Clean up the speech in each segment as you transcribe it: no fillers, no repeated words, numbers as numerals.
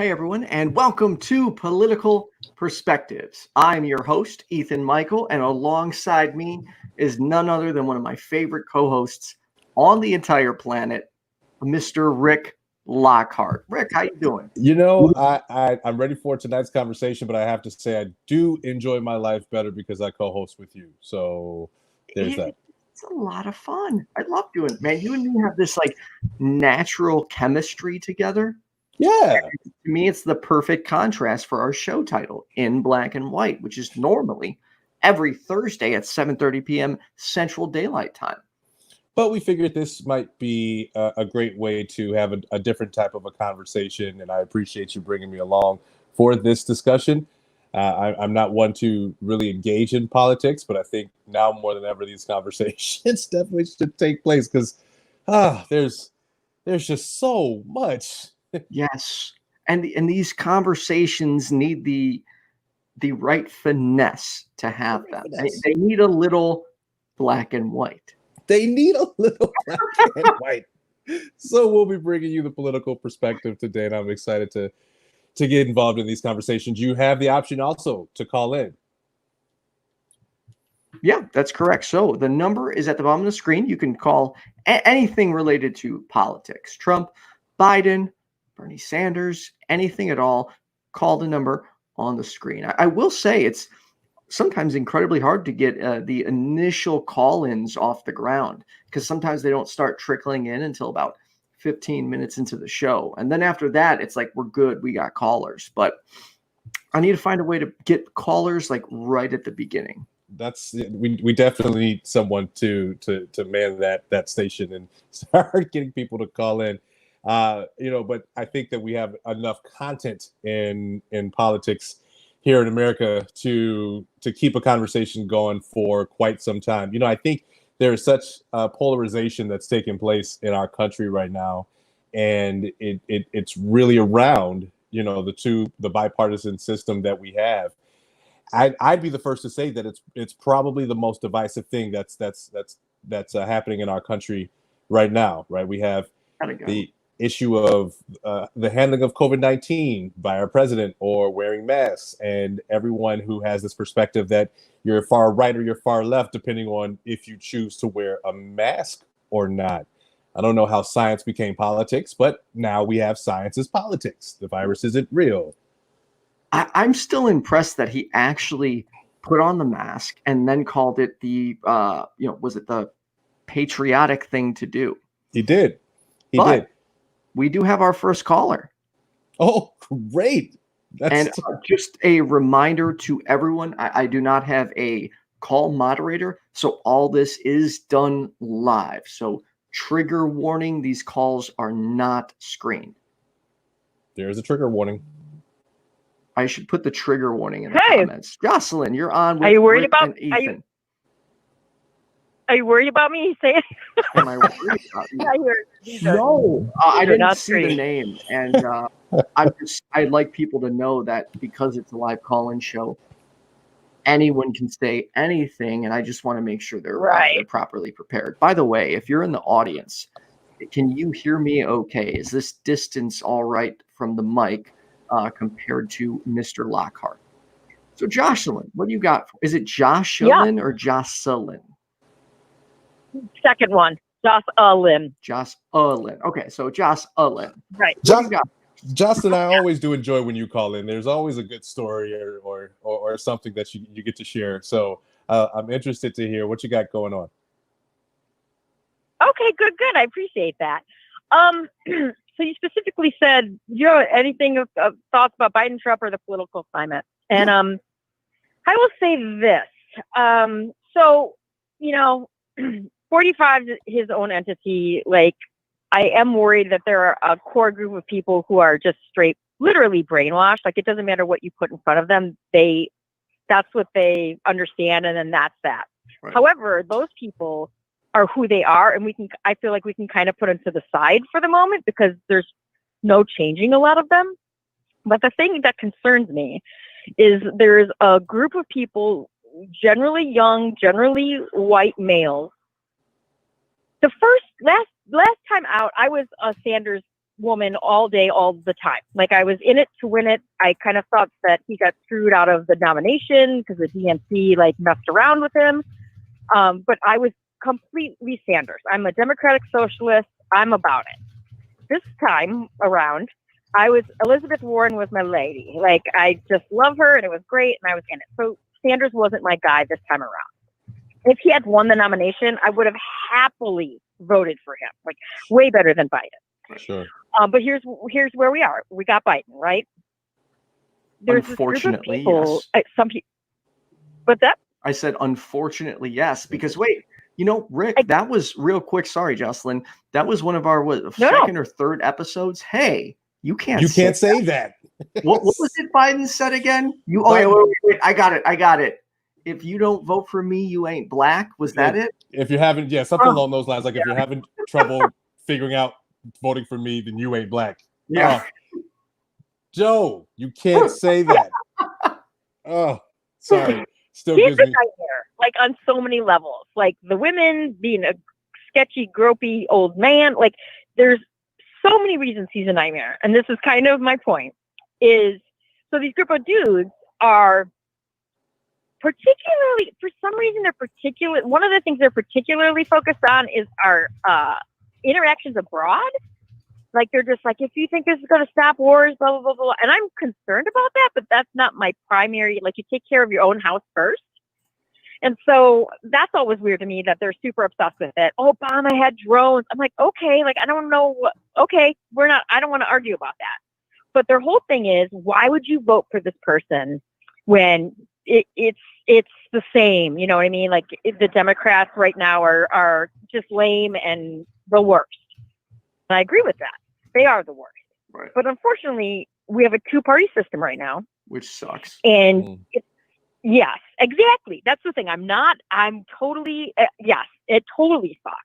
Hey everyone, and welcome to Political Perspectives. I'm your host, Ethan Micheal, and alongside me is none other than one of my favorite co-hosts on the entire planet, Mr. Rick Lockhart. Rick, how you doing? I'm ready for tonight's conversation, but I have to say I do enjoy my life better because I co-host with you. So there's that. It's a lot of fun. I love doing it, man. You and me have this like natural chemistry together. Yeah. To me, it's the perfect contrast for our show title, In Black and White, which is normally every Thursday at 7:30 p.m. Central Daylight Time. But we figured this might be a great way to have a different type of a conversation, and I appreciate you bringing me along for this discussion. I'm not one to really engage in politics, but I think now more than ever, these conversations definitely should take place because there's just so much. Yes, and these conversations need the right finesse to have them. They need a little black and white. They need a little black and white. So we'll be bringing you the political perspective today, and I'm excited to get involved in these conversations. You have the option also to call in. Yeah, that's correct. So the number is at the bottom of the screen. You can call anything related to politics. Trump, Biden, Bernie Sanders, anything at all. Call the number on the screen. I will say it's sometimes incredibly hard to get the initial call-ins off the ground because sometimes they don't start trickling in until about 15 minutes into the show. And then after that, it's like, we're good. We got callers. But I need to find a way to get callers like right at the beginning. We definitely need someone to man that station and start getting people to call in. But I think that we have enough content in politics here in America to keep a conversation going for quite some time. I think there is such polarization that's taking place in our country right now, and it's really around the bipartisan system that we have. I'd be the first to say that it's probably the most divisive thing that's happening in our country right now. Right, we have the issue of the handling of COVID-19 by our president, or wearing masks, and everyone who has this perspective that you're far right or you're far left, depending on if you choose to wear a mask or not. I don't know how science became politics, but now we have science as politics. The virus isn't real. I'm still impressed that he actually put on the mask and then called it was it the patriotic thing to do? He did. He did. We do have our first caller. Oh, great. Just a reminder to everyone, I do not have a call moderator, so all this is done live. So trigger warning, these calls are not screened. There's a trigger warning. I should put the trigger warning in the comments. Jocelyn, you're on with Are you worried about Ethan. Are you worried about me saying? Am I worried about you? No, I didn't see the name, and I'd like people to know that because it's a live call-in show, anyone can say anything, and I just want to make sure they're properly prepared. By the way, if you're in the audience, can you hear me okay? Is this distance all right from the mic compared to Mr. Lockhart? So Jocelyn, what do you got? Is it Jocelyn or Jocelyn? Second one, Jocelyn. Jocelyn. Okay, so Jocelyn. Right. Justin, I always do enjoy when you call in. There's always a good story or something that you get to share. So I'm interested to hear what you got going on. Okay, good. I appreciate that. So you specifically said, anything of thoughts about Biden, Trump, or the political climate? And I will say this. 45 is his own entity. Like, I am worried that there are a core group of people who are just literally brainwashed. Like, it doesn't matter what you put in front of them. That's what they understand. And then that's that. Right. However, those people are who they are. And I feel like we can kind of put them to the side for the moment because there's no changing a lot of them. But the thing that concerns me is there's a group of people, generally young, generally white males. Last time out, I was a Sanders woman all day, all the time. Like, I was in it to win it. I kind of thought that he got screwed out of the nomination because the DNC like messed around with him. But I was completely Sanders. I'm a Democratic Socialist. I'm about it. This time around, I was Elizabeth Warren was my lady. Like, I just love her, and it was great, and I was in it. So Sanders wasn't my guy this time around. If he had won the nomination, I would have happily voted for him, like way better than Biden. Sure. But here's where we are. We got Biden, right? There's Unfortunately, this group of people, yes. some people. What's that? I said, unfortunately, yes, because wait, Rick, that was real quick. Sorry, Jocelyn. That was one of our second or third episodes. Hey, you can't say that. What was it Biden said again? Wait, I got it. If you don't vote for me, you ain't black. Was that it? If you're having, something along those lines, like if you're having trouble figuring out voting for me, then you ain't black. Yeah. Joe, you can't say that. Oh, sorry. Still He's gives a me nightmare, like on so many levels. Like the women being a sketchy, gropey old man. Like, there's so many reasons he's a nightmare. And this is kind of my point. Is so these group of dudes are particularly, for some reason, one of the things they're particularly focused on is our interactions abroad. Like, they're just like, if you think this is going to stop wars, blah, blah, blah, blah. And I'm concerned about that, but that's not my primary. Like, you take care of your own house first. And so that's always weird to me that they're super obsessed with it. Oh, Obama had drones. I'm like, okay, like, I don't know. I don't want to argue about that. But their whole thing is, why would you vote for this person when it's the same? You know what I mean? Like, the Democrats right now are just lame and the worst. And I agree with that. They are the worst. Right. But unfortunately, we have a two-party system right now. Which sucks. And yes, exactly. That's the thing. Yes, it totally sucks.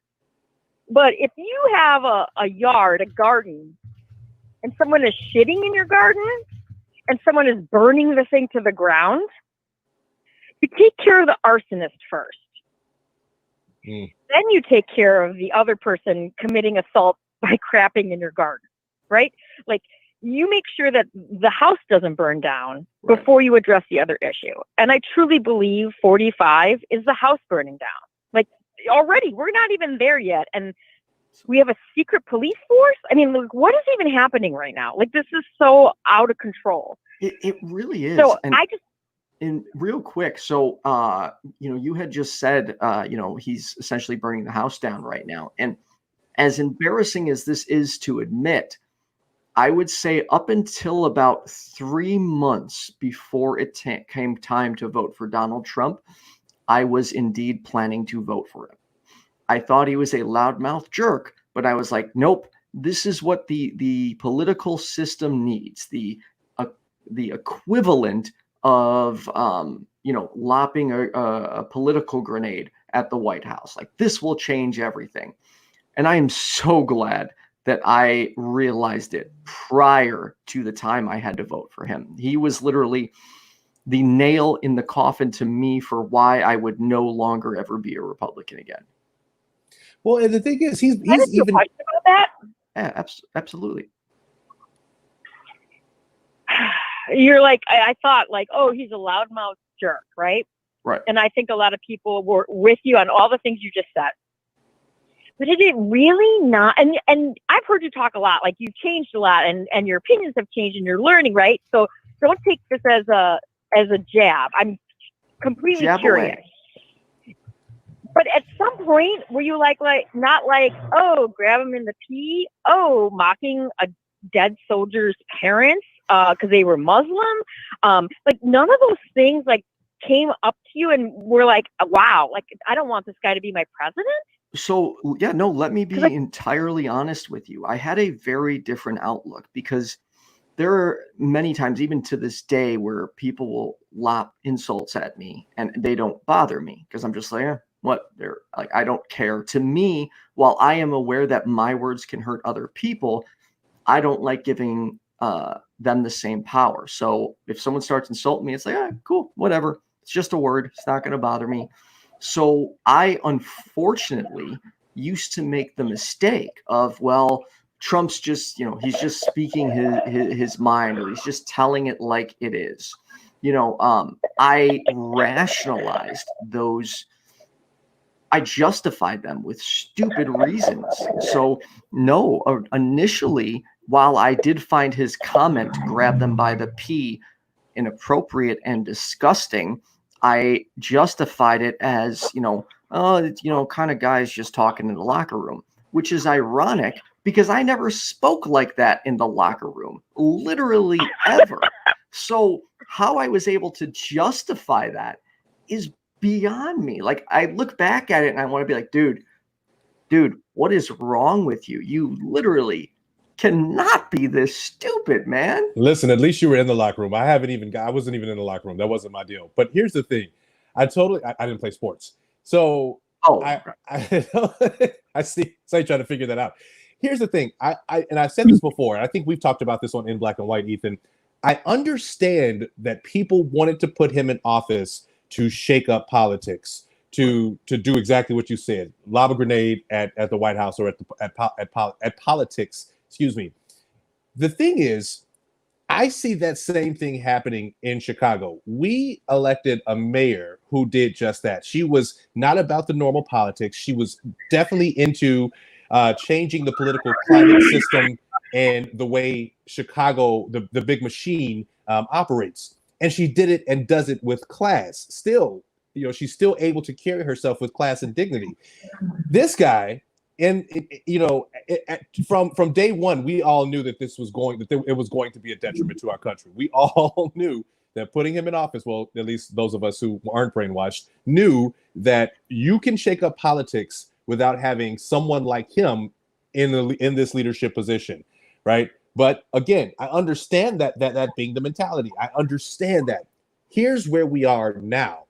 But if you have a yard, a garden, and someone is shitting in your garden, and someone is burning the thing to the ground, you take care of the arsonist first. Then you take care of the other person committing assault by crapping in your garden, right? Like, you make sure that the house doesn't burn down before you address the other issue. And I truly believe 45 is the house burning down. Like, already, we're not even there yet. And we have a secret police force. I mean, like, what is even happening right now? Like, this is so out of control. It really is. So And real quick, so you had just said he's essentially burning the house down right now. And as embarrassing as this is to admit, I would say up until about 3 months before it came time to vote for Donald Trump, I was indeed planning to vote for him. I thought he was a loudmouth jerk, but I was like, nope, this is what the political system needs. The equivalent of lopping a political grenade at the White House. Like, this will change everything. And I am so glad that I realized it prior to the time I had to vote for him. He was literally the nail in the coffin to me for why I would no longer ever be a Republican again. Well, and the thing is, he's even about that. Yeah, absolutely. You're like, I thought, like, oh, he's a loudmouth jerk, right? Right. And I think a lot of people were with you on all the things you just said. But is it really not? And I've heard you talk a lot, like, you've changed a lot, and your opinions have changed, and you're learning, right? So don't take this as a jab. I'm completely curious. Away. But at some point, were you like not like, oh, grab him in the pee, oh, mocking a dead soldier's parents because they were Muslim? Like, none of those things like came up to you and were like, wow, like, I don't want this guy to be my president. So, yeah, no, let me be entirely honest with you. I had a very different outlook because there are many times, even to this day, where people will lop insults at me and they don't bother me because I'm just like, what? They're like, I don't care. To me, while I am aware that my words can hurt other people, I don't like giving them the same power. So if someone starts insulting me, it's like, cool, whatever. It's just a word. It's not going to bother me. So I unfortunately used to make the mistake of, well, Trump's just, he's just speaking his mind, or he's just telling it like it is. I rationalized those. I justified them with stupid reasons. So no, initially, while I did find his comment, grab them by the P, inappropriate and disgusting, I justified it as, kind of guys just talking in the locker room, which is ironic because I never spoke like that in the locker room, literally ever. So how I was able to justify that is beyond me. Like, I look back at it and I want to be like, dude, what is wrong with you? You literally cannot be this stupid, man. Listen, at least you were in the locker room. I wasn't even in the locker room. That wasn't my deal. But here's the thing. I didn't play sports. So I see. So you trying to figure that out. Here's the thing. I've said this before, and I think we've talked about this on In Black and White, Ethan. I understand that people wanted to put him in office to shake up politics, to do exactly what you said, lob a grenade at the White House or at politics. Excuse me. The thing is, I see that same thing happening in Chicago. We elected a mayor who did just that. She was not about the normal politics. She was definitely into changing the political climate system and the way Chicago, the big machine, operates. And she did it and does it with class. Still, she's still able to carry herself with class and dignity. This guy, and from day one, we all knew that it was going to be a detriment to our country. We all knew that putting him in office, well, at least those of us who aren't brainwashed, knew that you can shake up politics without having someone like him in this leadership position, right? But again, I understand that being the mentality. I understand that. Here's where we are now.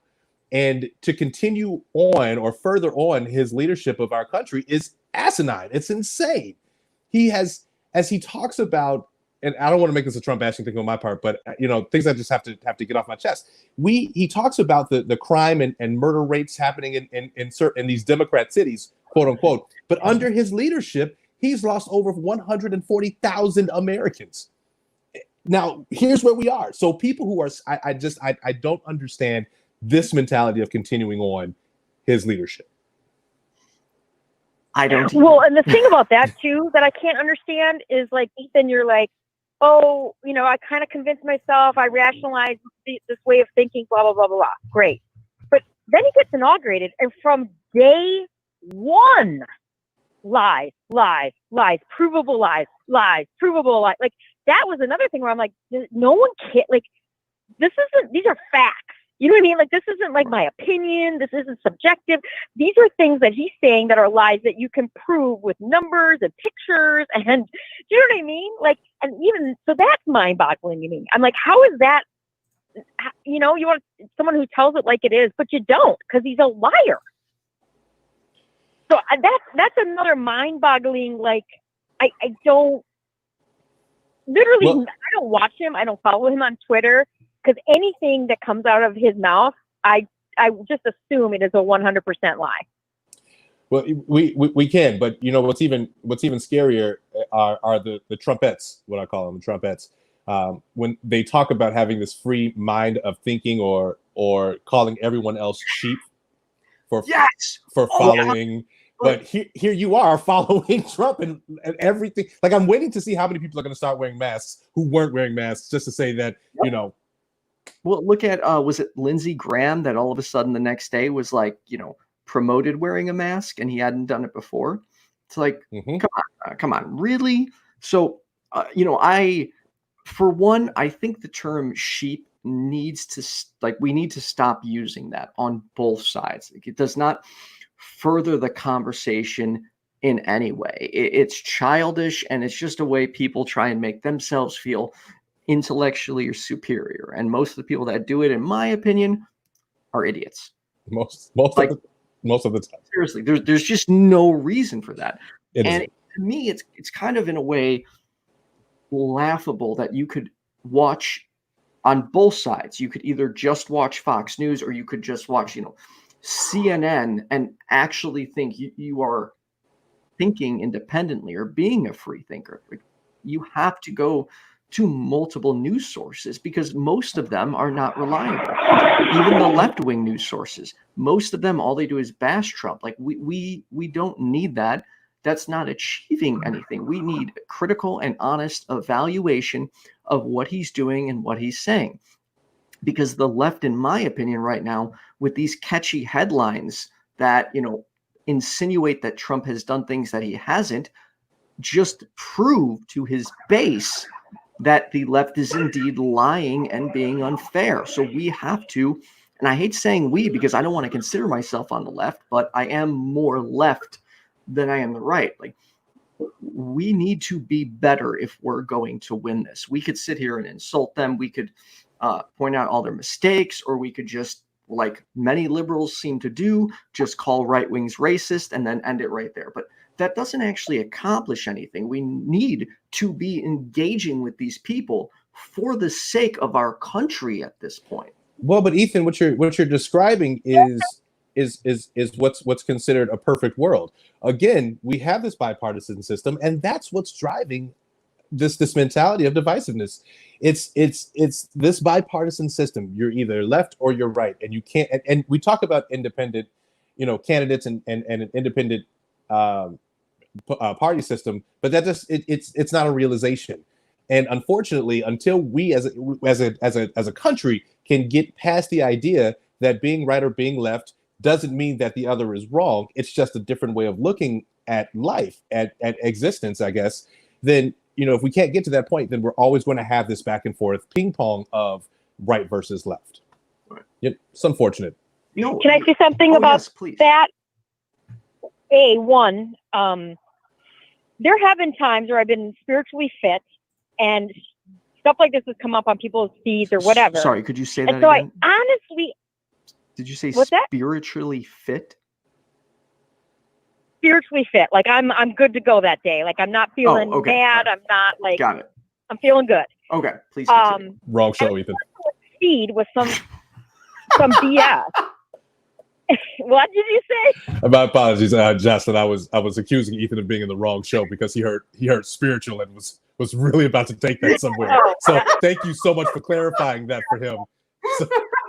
And to continue on or further on his leadership of our country is asinine. It's insane. He has, as he talks about, and I don't want to make this a Trump bashing thing on my part, but things I just have to get off my chest. He talks about the crime and murder rates happening in these Democrat cities, quote unquote. But under his leadership, he's lost over 140,000 Americans. Now, here's where we are. So people who are, I don't understand this mentality of continuing on his leadership. I don't. Well, and the thing about that too that I can't understand is, like, Ethan, you're like, oh, I kind of convinced myself, I rationalized this way of thinking, blah, blah, blah, blah, blah. Great. But then he gets inaugurated, and from day one, lies, provable lies, provable lies. Like, that was another thing where I'm like, no one can, like, these are facts. You know what I mean? Like, this isn't like my opinion. This isn't subjective. These are things that he's saying that are lies that you can prove with numbers and pictures. And do you know what I mean? Like, and even so, that's mind-boggling to me. I'm like, how is that? You want someone who tells it like it is, but you don't, because he's a liar. So that's another mind-boggling. Like, I don't literally. Well, I don't watch him. I don't follow him on Twitter. Because anything that comes out of his mouth, I just assume it is a 100% lie. Well, we can, but what's even scarier are the Trumpettes, what I call them, the Trumpettes. When they talk about having this free mind of thinking or calling everyone else sheep for following. Yeah. But here you are following Trump and everything. Like, I'm waiting to see how many people are going to start wearing masks who weren't wearing masks, just to say that, Well, look at, was it Lindsey Graham that all of a sudden the next day was like, promoted wearing a mask, and he hadn't done it before? It's like, come on, really? So, for one, I think the term sheep needs to, we need to stop using that on both sides. Like, it does not further the conversation in any way. It's childish, and it's just a way people try and make themselves feel intellectually or superior. And most of the people that do it, in my opinion, are idiots. Most of the time. Seriously, there's just no reason for that. To me, it's kind of, in a way, laughable that you could watch on both sides. You could either just watch Fox News, or you could just watch, CNN, and actually think you are thinking independently or being a free thinker. Like, you have to go to multiple news sources because most of them are not reliable. Even the left-wing news sources, most of them, all they do is bash Trump. Like, we don't need that. That's not achieving anything. We need a critical and honest evaluation of what he's doing and what he's saying. Because the left, in my opinion, right now, with these catchy headlines that, insinuate that Trump has done things that he hasn't, just prove to his base that the left is indeed lying and being unfair. So we have to, and I hate saying we because I don't want to consider myself on the left, but I am more left than I am the right. Like, we need to be better if we're going to win this. We could sit here and insult them. We could point out all their mistakes, or we could just, like many liberals seem to do, just call right wings racist and then end it right there. But that doesn't actually accomplish anything. We need to be engaging with these people for the sake of our country at this point. Well, but Ethan, what you're describing is what's considered a perfect world. Again, we have this bipartisan system, and that's what's driving this mentality of divisiveness. It's this bipartisan system. You're either left or you're right, and you can't. And we talk about independent, candidates and an independent party system, but that just it's not a realization. And unfortunately, until we as a country can get past the idea that being right or being left doesn't mean that the other is wrong, it's just a different way of looking at life, at existence, I guess, then, if we can't get to that point, then we're always going to have this back and forth ping pong of right versus left. Right. It's unfortunate. Can I say something about that? There have been times where I've been spiritually fit and stuff like this has come up on people's feeds or whatever. Sorry, could you say that and so again? I honestly... Did you say what's spiritually fit? Spiritually fit. Like, I'm good to go that day. Like, I'm not feeling bad. I'm not like... Got it. I'm feeling good. Okay, please continue. Wrong show, Ethan. Feed with some BS. What did you say? My apologies, Justin. I was accusing Ethan of being in the wrong show because he heard spiritual and was really about to take that somewhere. So thank you so much for clarifying that for him,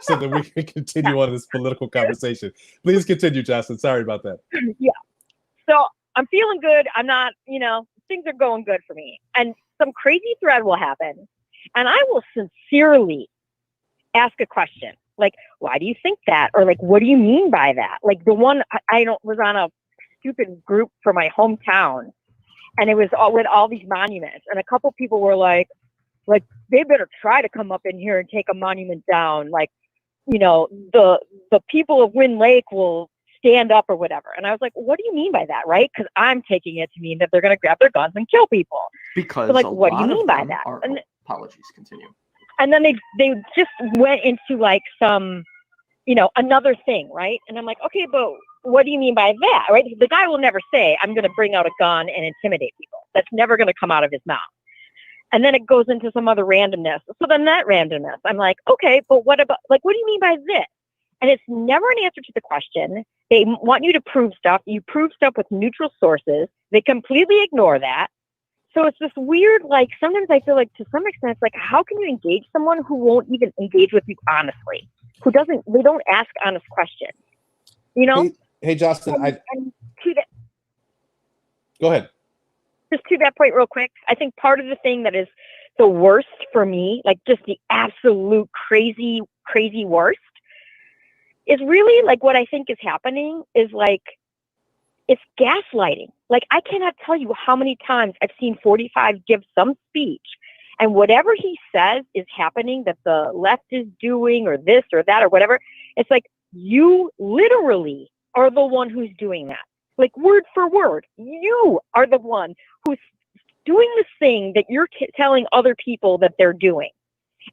so that we can continue on this political conversation. Please continue, Justin. Sorry about that. Yeah. So I'm feeling good. I'm not, things are going good for me. And some crazy thread will happen, and I will sincerely ask a question. Like, why do you think that? Or like, what do you mean by that? Like, the one was on a stupid group for my hometown, and it was all with all these monuments. And a couple people were like, they better try to come up in here and take a monument down. Like, the people of Wind Lake will stand up or whatever. And I was like, what do you mean by that? Right? Because I'm taking it to mean that they're going to grab their guns and kill people. Because so, like, what do you mean by that? And apologies, continue. And then they just went into like some, another thing, right? And I'm like, okay, but what do you mean by that, right? The guy will never say, I'm going to bring out a gun and intimidate people. That's never going to come out of his mouth. And then it goes into some other randomness. So then that randomness, I'm like, okay, but what about, like, what do you mean by this? And it's never an answer to the question. They want you to prove stuff. You prove stuff with neutral sources. They completely ignore that. So it's this weird, like, sometimes I feel like to some extent, it's like, how can you engage someone who won't even engage with you honestly? They don't ask honest questions, Hey Justin, go ahead. Just to that point real quick, I think part of the thing that is the worst for me, like just the absolute crazy, crazy worst, is really like what I think is happening is like, it's gaslighting. Like, I cannot tell you how many times I've seen 45 give some speech, and whatever he says is happening that the left is doing or this or that or whatever. It's like, you literally are the one who's doing that. Like, word for word, you are the one who's doing this thing that you're telling other people that they're doing.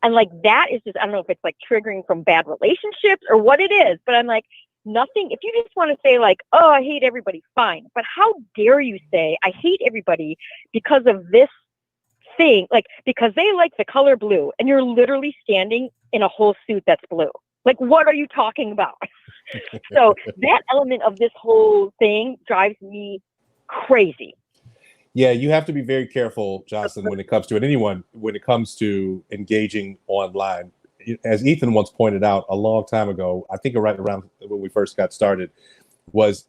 And like, that is just, I don't know if it's like triggering from bad relationships or what it is, but I'm like, nothing. If you just want to say like, oh, I hate everybody, fine. But how dare you say I hate everybody because of this thing, like because they like the color blue, and you're literally standing in a whole suit that's blue. Like, what are you talking about? So that element of this whole thing drives me crazy. Yeah, you have to be very careful, Jocelyn, when it comes to it. Anyone, when it comes to engaging online. As Ethan once pointed out a long time ago, I think right around when we first got started, was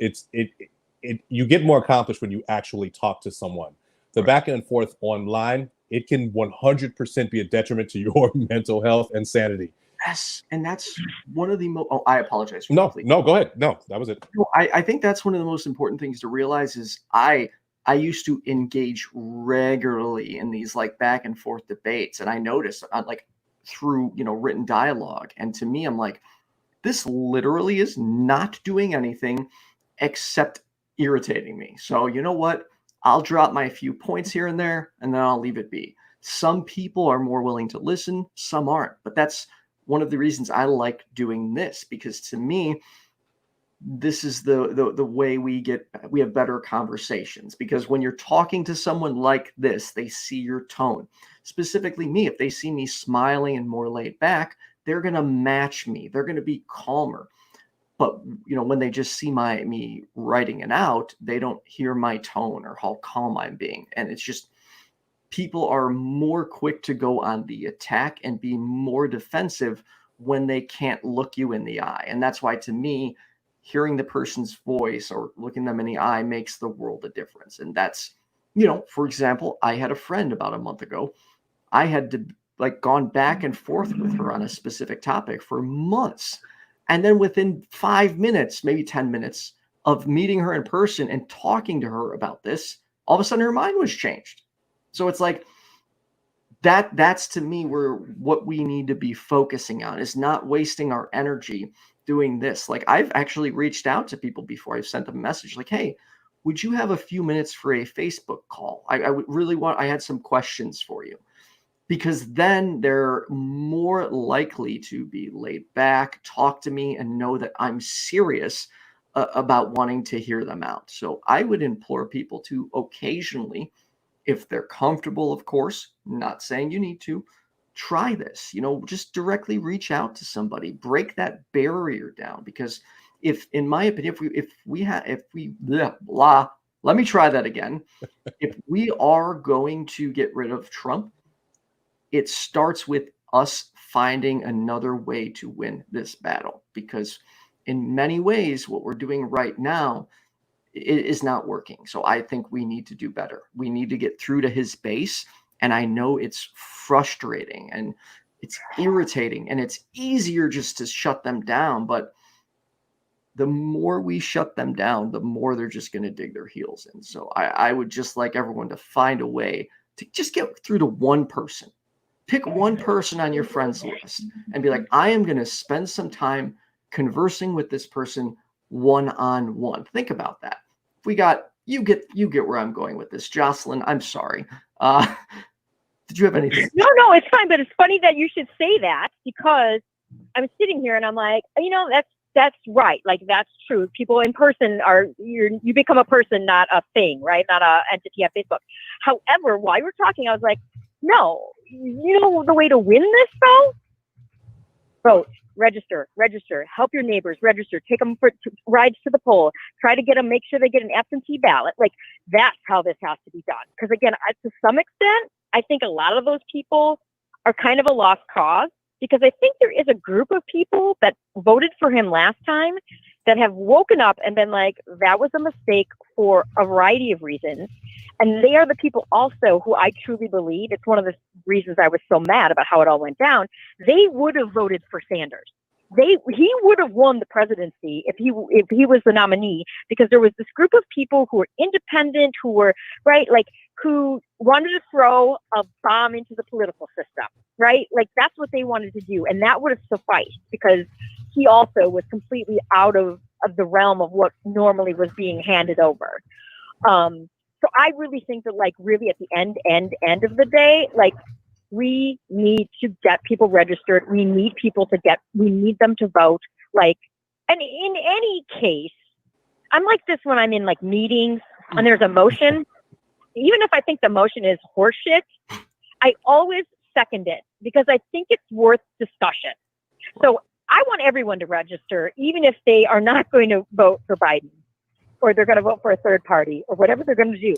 you get more accomplished when you actually talk to someone. The back and forth online, it can 100% be a detriment to your mental health and sanity. Yes, and that's one of the most. Oh, I apologize. No, go ahead. No, that was it. No, I think that's one of the most important things to realize is I used to engage regularly in these like back and forth debates, and I noticed like through written dialogue, and to me, I'm like, this literally is not doing anything except irritating me. So you know what? I'll drop my few points here and there, and then I'll leave it be. Some people are more willing to listen, some aren't, but that's one of the reasons I like doing this, because to me, this is the way we have better conversations, because when you're talking to someone like this, they see your tone. Specifically me, if they see me smiling and more laid back, they're going to match me. They're going to be calmer. But when they just see me writing it out, they don't hear my tone or how calm I'm being. And it's just, people are more quick to go on the attack and be more defensive when they can't look you in the eye. And that's why, to me, hearing the person's voice or looking them in the eye makes the world a difference. And that's, for example, I had a friend about a month ago. I had to gone back and forth with her on a specific topic for months. And then within 5 minutes, maybe 10 minutes of meeting her in person and talking to her about this, all of a sudden her mind was changed. So it's like that's to me what we need to be focusing on, is not wasting our energy doing this. Like, I've actually reached out to people before. I've sent them a message like, hey, would you have a few minutes for a Facebook call? I would really I had some questions for you. Because then they're more likely to be laid back, talk to me, and know that I'm serious about wanting to hear them out. So I would implore people to occasionally, if they're comfortable, of course, not saying you need to, try this. Just directly reach out to somebody, break that barrier down. Because in my opinion, let me try that again. If we are going to get rid of Trump, it starts with us finding another way to win this battle, because in many ways, what we're doing right now is not working. So I think we need to do better. We need to get through to his base. And I know it's frustrating and it's irritating, and it's easier just to shut them down. But the more we shut them down, the more they're just going to dig their heels in. So I would just like everyone to find a way to just get through to one person. Pick one person on your friends list and be like, I am going to spend some time conversing with this person one-on-one. Think about that. You get where I'm going with this. Jocelyn, I'm sorry. Did you have anything? No, it's fine. But it's funny that you should say that, because I'm sitting here and I'm like, that's right. Like, that's true. People in person you become a person, not a thing, right? Not a entity at Facebook. However, while you were talking, I was like, no, the way to win this, though? Vote, register, help your neighbors, register, take them for rides to the poll, try to get them, make sure they get an absentee ballot. Like, that's how this has to be done. Because again, to some extent, I think a lot of those people are kind of a lost cause, because I think there is a group of people that voted for him last time that have woken up and been like, that was a mistake for a variety of reasons. And they are the people also who I truly believe, it's one of the reasons I was so mad about how it all went down, they would have voted for Sanders. He would have won the presidency if he was the nominee, because there was this group of people who were independent, who were who wanted to throw a bomb into the political system, right? Like, that's what they wanted to do. And that would have sufficed, because he also was completely out of the realm of what normally was being handed over. So I really think that, really at the end of the day, we need to get people registered. We need them to vote. And in any case, I'm like this when I'm in meetings and there's a motion. Even if I think the motion is horseshit, I always second it, because I think it's worth discussion. So I want everyone to register, even if they are not going to vote for Biden. or they're going to vote for a third party, or whatever they're going to do.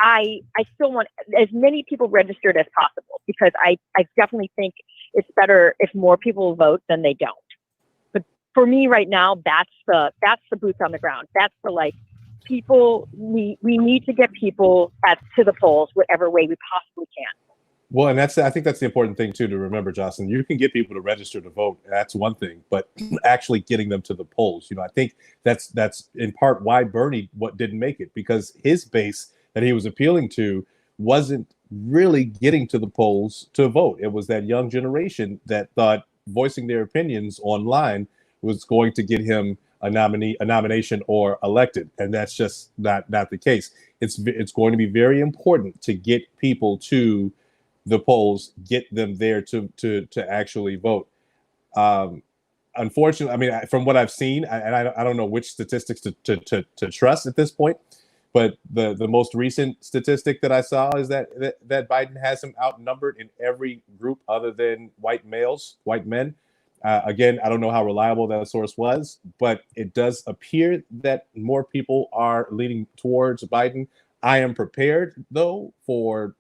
I still want as many people registered as possible, because I definitely think it's better if more people vote than they don't. But for me right now, that's the boots on the ground. That's the, like, people, we need to get people to the polls whatever way we possibly can. Well, and I think that's the important thing too to remember, Jocelyn. You can get people to register to vote. That's one thing, but actually getting them to the polls, I think that's in part why Bernie didn't make it, because his base that he was appealing to wasn't really getting to the polls to vote. It was that young generation that thought voicing their opinions online was going to get him a nomination or elected, and that's just not the case. It's going to be very important to get people to the polls, get them there to actually vote. Unfortunately, I mean, from what I've seen, and I don't know which statistics to trust at this point, but the most recent statistic that I saw is that Biden has him outnumbered in every group other than white men. Again, I don't know how reliable that source was, but it does appear that more people are leaning towards Biden. I am prepared, though, for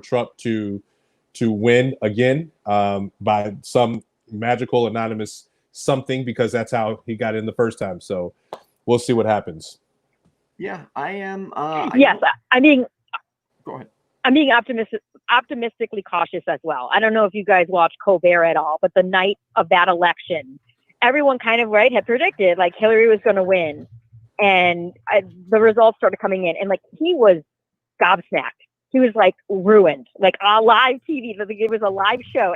Trump to win again by some magical anonymous something, because that's how he got in the first time. So we'll see what happens. Yeah, I am. Yes, Go ahead. I'm being optimistically cautious as well. I don't know if you guys watched Colbert at all, but the night of that election, everyone kind of had predicted like Hillary was going to win, and the results started coming in, and like he was gobsmacked. He was like ruined, like on live TV. It was a live show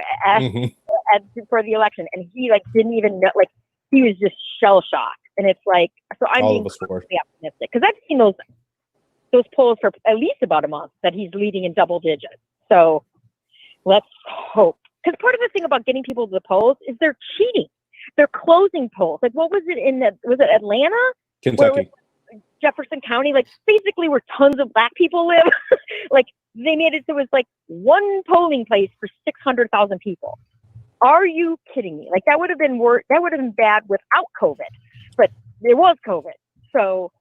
for the election, and he like didn't even know. Like he was just shell shocked, and it's like, so I'm being completely optimistic, because I've seen those polls for at least about a month that he's leading in double digits. So let's hope, because part of the thing about getting people to the polls is they're cheating. They're closing polls. Like what was it was it Atlanta? Kentucky. Jefferson County, like basically where tons of Black people live. Like they made it so it was like one polling place for 600,000 people. Are you kidding me? Like that would have been bad without COVID, but there was COVID. So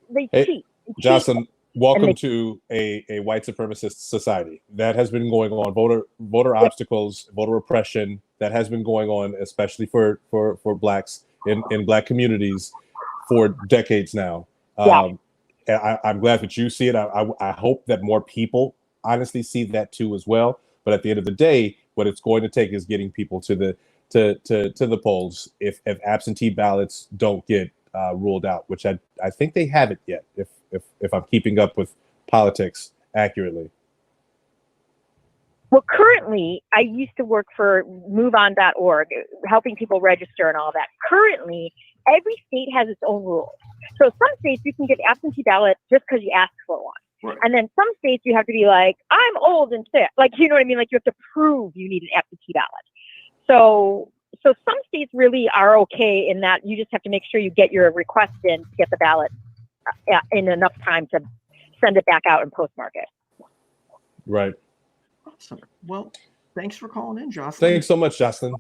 they cheat. Jocelyn, welcome to a white supremacist society. That has been going on. Voter obstacles, voter repression, that has been going on, especially for Blacks in Black communities for decades now. I'm glad that you see it. I hope that more people honestly see that too as well. But at the end of the day, what it's going to take is getting people to the polls if absentee ballots don't get ruled out, which I think they haven't yet, if I'm keeping up with politics accurately. Well, currently, I used to work for MoveOn.org, helping people register and all that. Currently, every state has its own rules. So some states you can get absentee ballot just because you ask for one. Right. And then some states you have to be like, I'm old and sick. Like, you know what I mean? Like you have to prove you need an absentee ballot. So some states really are okay in that you just have to make sure you get your request in to get the ballot in enough time to send it back out and postmark it. Right. Awesome. Well, thanks for calling in, Jocelyn. Thanks so much, Jocelyn.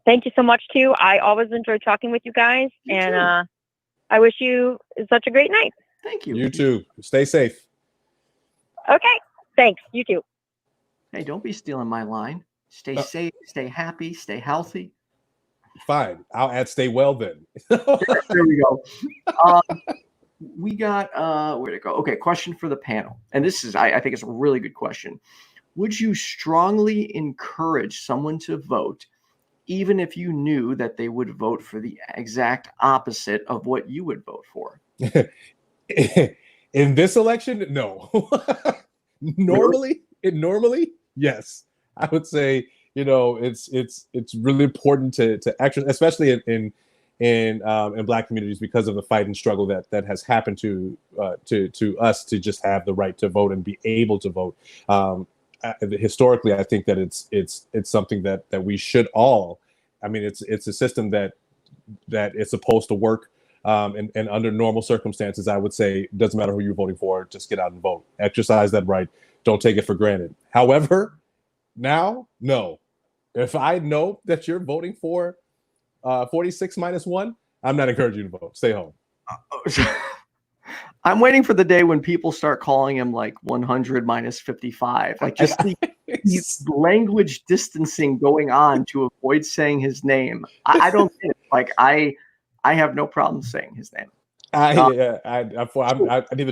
Thank you so much too. I always enjoy talking with you guys, and I wish you such a great night. Thank you. You too. Stay safe. Okay. Thanks. You too. Hey, don't be stealing my line. Stay safe, stay happy, stay healthy. Fine. I'll add stay well then. There we go. We got where'd it go? Okay, question for the panel. And this is I think it's a really good question. Would you strongly encourage someone to vote even if you knew that they would vote for the exact opposite of what you would vote for? In this election, no. Normally, yes. I would say, it's really important to actually, especially in Black communities, because of the fight and struggle that has happened to us to just have the right to vote and be able to vote. Historically, I think that it's something that we should all. I mean, it's a system that is supposed to work. And under normal circumstances, I would say it doesn't matter who you're voting for, just get out and vote. Exercise that right. Don't take it for granted. However, now, no. If I know that you're voting for 46 minus 1, I'm not encouraging you to vote. Stay home. I'm waiting for the day when people start calling him like 100 minus 55. Like just the language distancing going on to avoid saying his name. I don't get it. Like I have no problem saying his name. Neither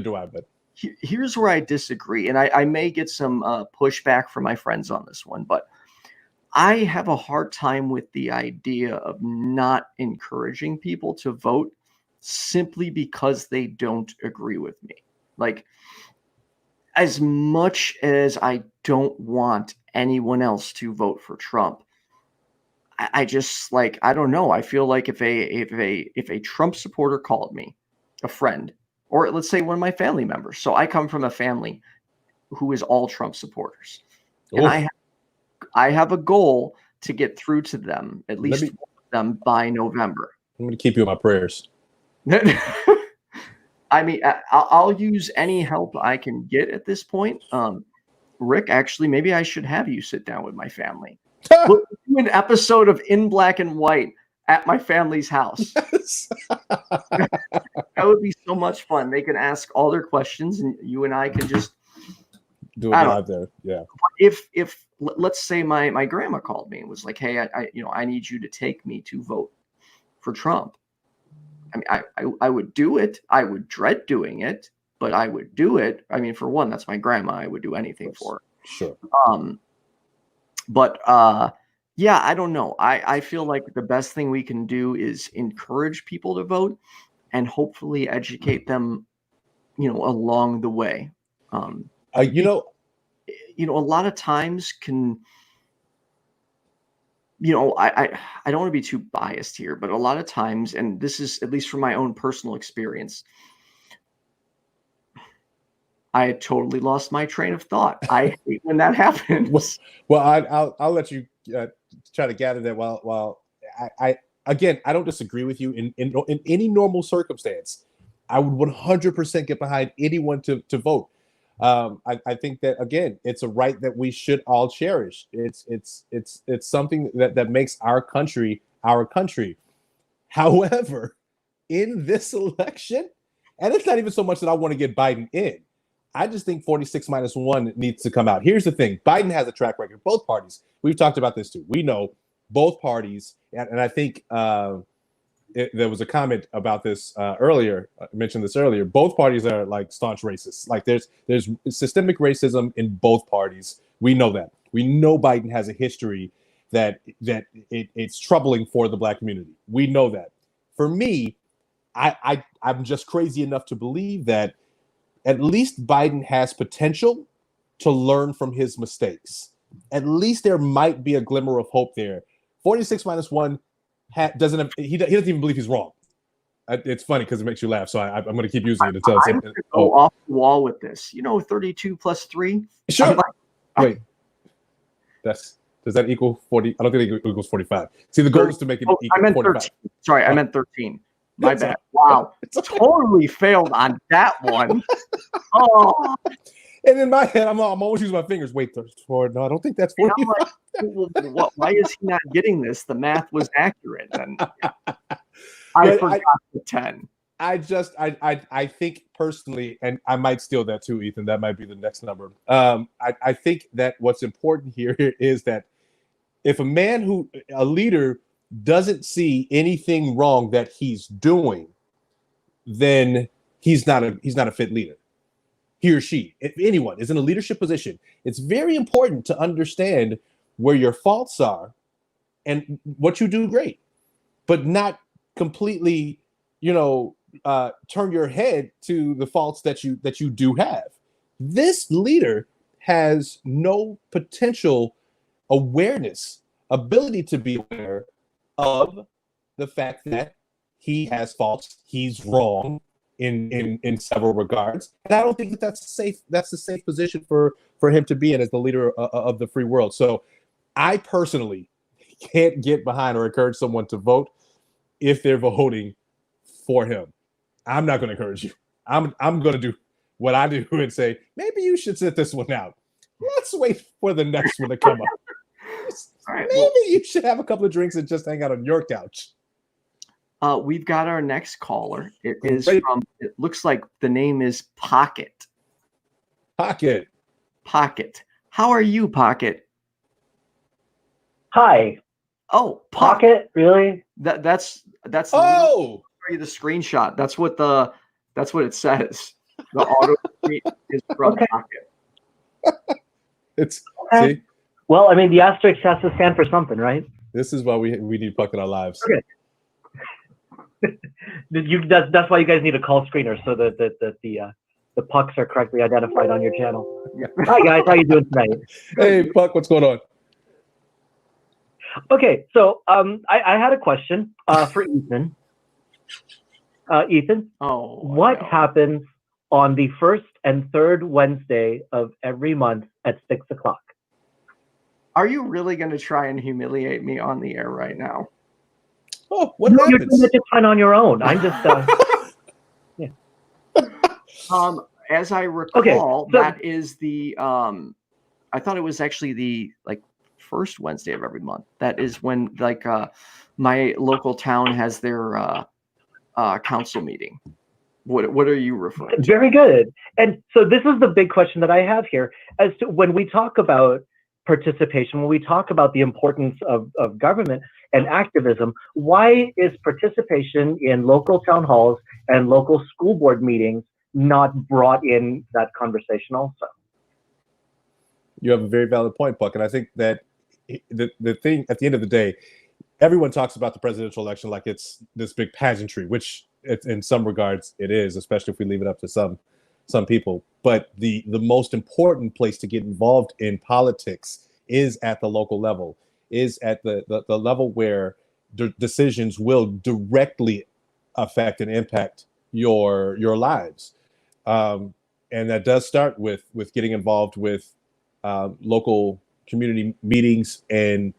do I. But here's where I disagree, and I may get some pushback from my friends on this one, but I have a hard time with the idea of not encouraging people to vote simply because they don't agree with me. Like, as much as I don't want anyone else to vote for Trump, I just like, I don't know. I feel like if a Trump supporter called me, a friend, or let's say one of my family members. So I come from a family who is all Trump supporters. And I have a goal to get through to them, at least one of them, by November. I'm going to keep you in my prayers. I mean, I'll use any help I can get at this point. Rick, actually, maybe I should have you sit down with my family. We'll do an episode of In Black and White at my family's house. That would be so much fun. They can ask all their questions, and you and I can just do it live there. Yeah. If let's say my grandma called me and was like, "Hey, I need you to take me to vote for Trump." I mean, I would do it. I would dread doing it, but I would do it. I mean, for one, that's my grandma. I would do anything for her. Sure. But yeah, I don't know. I feel like the best thing we can do is encourage people to vote and hopefully educate them, along the way. A lot of times can, I don't want to be too biased here, but a lot of times, and this is at least from my own personal experience, I had totally lost my train of thought. I hate when that happens. Well, I'll let you try to gather that. While I don't disagree with you in any normal circumstance. I would 100% get behind anyone to vote. I think that, again, it's a right that we should all cherish. It's something that makes our country our country. However, in this election, and it's not even so much that I want to get Biden in. I just think 46 minus 1 needs to come out. Here's the thing. Biden has a track record. Both parties. We've talked about this too. We know both parties. And I think there was a comment about this earlier. I mentioned this earlier. Both parties are like staunch racists. Like there's systemic racism in both parties. We know that. We know Biden has a history that it's troubling for the Black community. We know that. For me, I'm just crazy enough to believe that at least Biden has potential to learn from his mistakes. At least there might be a glimmer of hope there. 46 minus 1 doesn't even believe he's wrong. It's funny because it makes you laugh. So I'm going to keep using it to tell. I'm going to go off the wall with this. 32 plus 3. Sure. Wait. Does that equal 40? I don't think it equals 45. See, the goal is to make it equal I meant 45. 13. Sorry, I meant 13. My bad. Wow. Totally failed on that one. Oh. And in my head, I'm always using my fingers. Wait, no, I don't think that's 45. Like, why is he not getting this? The math was accurate. And I forgot the 10. I think personally, and I might steal that too, Ethan. That might be the next number. I think that what's important here is that if a leader doesn't see anything wrong that he's doing, then he's not a fit leader. He or she, if anyone is in a leadership position, it's very important to understand where your faults are and what you do great, but not completely, turn your head to the faults that you do have. This leader has no potential awareness, ability to be aware of the fact that he has faults, he's wrong in several regards, and I don't think that's a safe position for him to be in as the leader of the free world. So I personally can't get behind or encourage someone to vote if they're voting for him. I'm not going to encourage you. I'm going to do what I do and say, maybe you should sit this one out. Let's wait for the next one to come up. Maybe you should have a couple of drinks and just hang out on your couch. We've got our next caller. It is Great. from. It looks like the name is Pocket. Pocket. Pocket. How are you, Pocket? Hi. Oh, Puck. Pocket? Really? That's Oh, the screenshot. That's what it says. The auto tweet is from Okay. Pocket. it's Okay. see. Well, I mean, the asterisk has to stand for something, right? This is why we need Puck in our lives. Okay. That's why you guys need a call screener so that the pucks are correctly identified on your channel. Yeah. Hi guys, how you doing tonight? Hey, Puck, what's going on? Okay, so I had a question for Ethan. Ethan, Oh. what no. happens on the first and third Wednesday of every month at 6 o'clock? Are you really going to try and humiliate me on the air right now? Oh, what No, you're happens? doing it just fine on your own. I'm just As I recall, Okay, so- that is the I thought it was actually the first Wednesday of every month. That is when my local town has their council meeting. What are you referring to? Very good. And so this is the big question that I have here as to when we talk about participation, when we talk about the importance of government and activism, why is participation in local town halls and local school board meetings not brought in that conversation also? You have a very valid point, Puck, and I think that the thing at the end of the day, everyone talks about the presidential election like it's this big pageantry, which in some regards it is, especially if we leave it up to some people. But the most important place to get involved in politics is at the local level, is at the level where decisions will directly affect and impact your lives. And that does start with getting involved with local community meetings and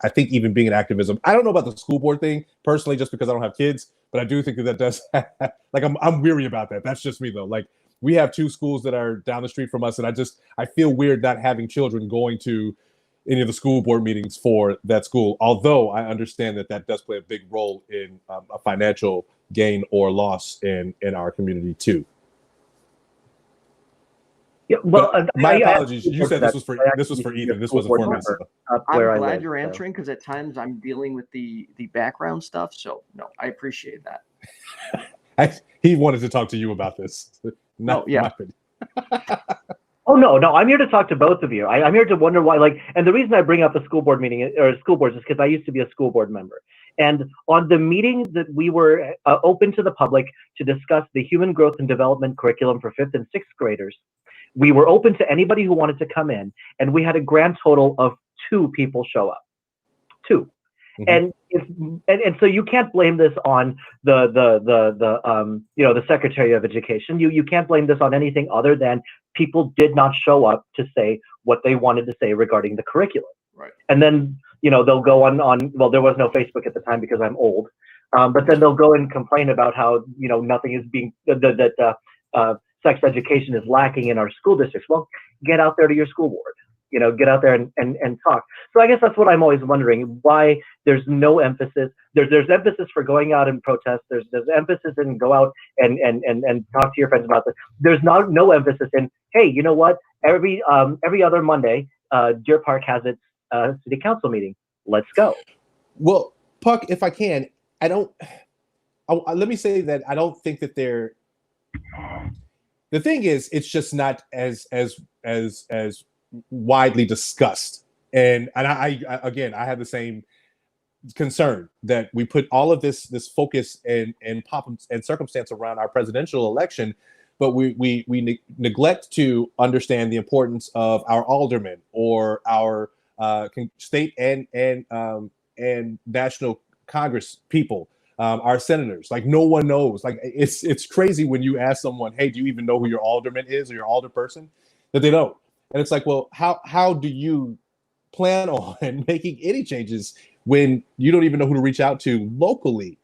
I think even being in activism. I don't know about the school board thing personally, just because I don't have kids, but I do think that does I'm weary about that. That's just me though. Like, we have two schools that are down the street from us, and I feel weird not having children going to any of the school board meetings for that school. Although I understand that does play a big role in a financial gain or loss in our community too. Yeah, well, my apologies. You said this was for Ethan. This wasn't for me. I'm glad you're answering, because at times I'm dealing with the background stuff. So no, I appreciate that. He wanted to talk to you about this. Oh no, I'm here to talk to both of you. I'm here to wonder why, and the reason I bring up the school board meeting or school boards is because I used to be a school board member. And on the meeting that we were open to the public to discuss the human growth and development curriculum for 5th and 6th graders, we were open to anybody who wanted to come in, and we had a grand total of 2 people show up. 2. Mm-hmm. And so you can't blame this on the Secretary of Education. You can't blame this on anything other than people did not show up to say what they wanted to say regarding the curriculum. Right. And then they'll go on well, there was no Facebook at the time because I'm old, but then they'll go and complain about how nothing is being sex education is lacking in our school districts. Well, get out there to your school board. Get out there and talk. So I guess that's what I'm always wondering, why there's no emphasis. There's emphasis for going out and protest. There's emphasis in go out and talk to your friends about this. There's no emphasis in, hey, you know what? Every other Monday, Deer Park has its city council meeting. Let's go. Well, Puck, if I can, let me say that I don't think that they're. The thing is, it's just not as widely discussed, and I have the same concern that we put all of this focus and pop and circumstance around our presidential election, but we neglect to understand the importance of our aldermen or our state and national Congress people, our senators. Like, no one knows. Like, it's crazy when you ask someone, hey, do you even know who your alderman is or your alderperson? That they don't. And it's like, well, how do you plan on making any changes when you don't even know who to reach out to locally,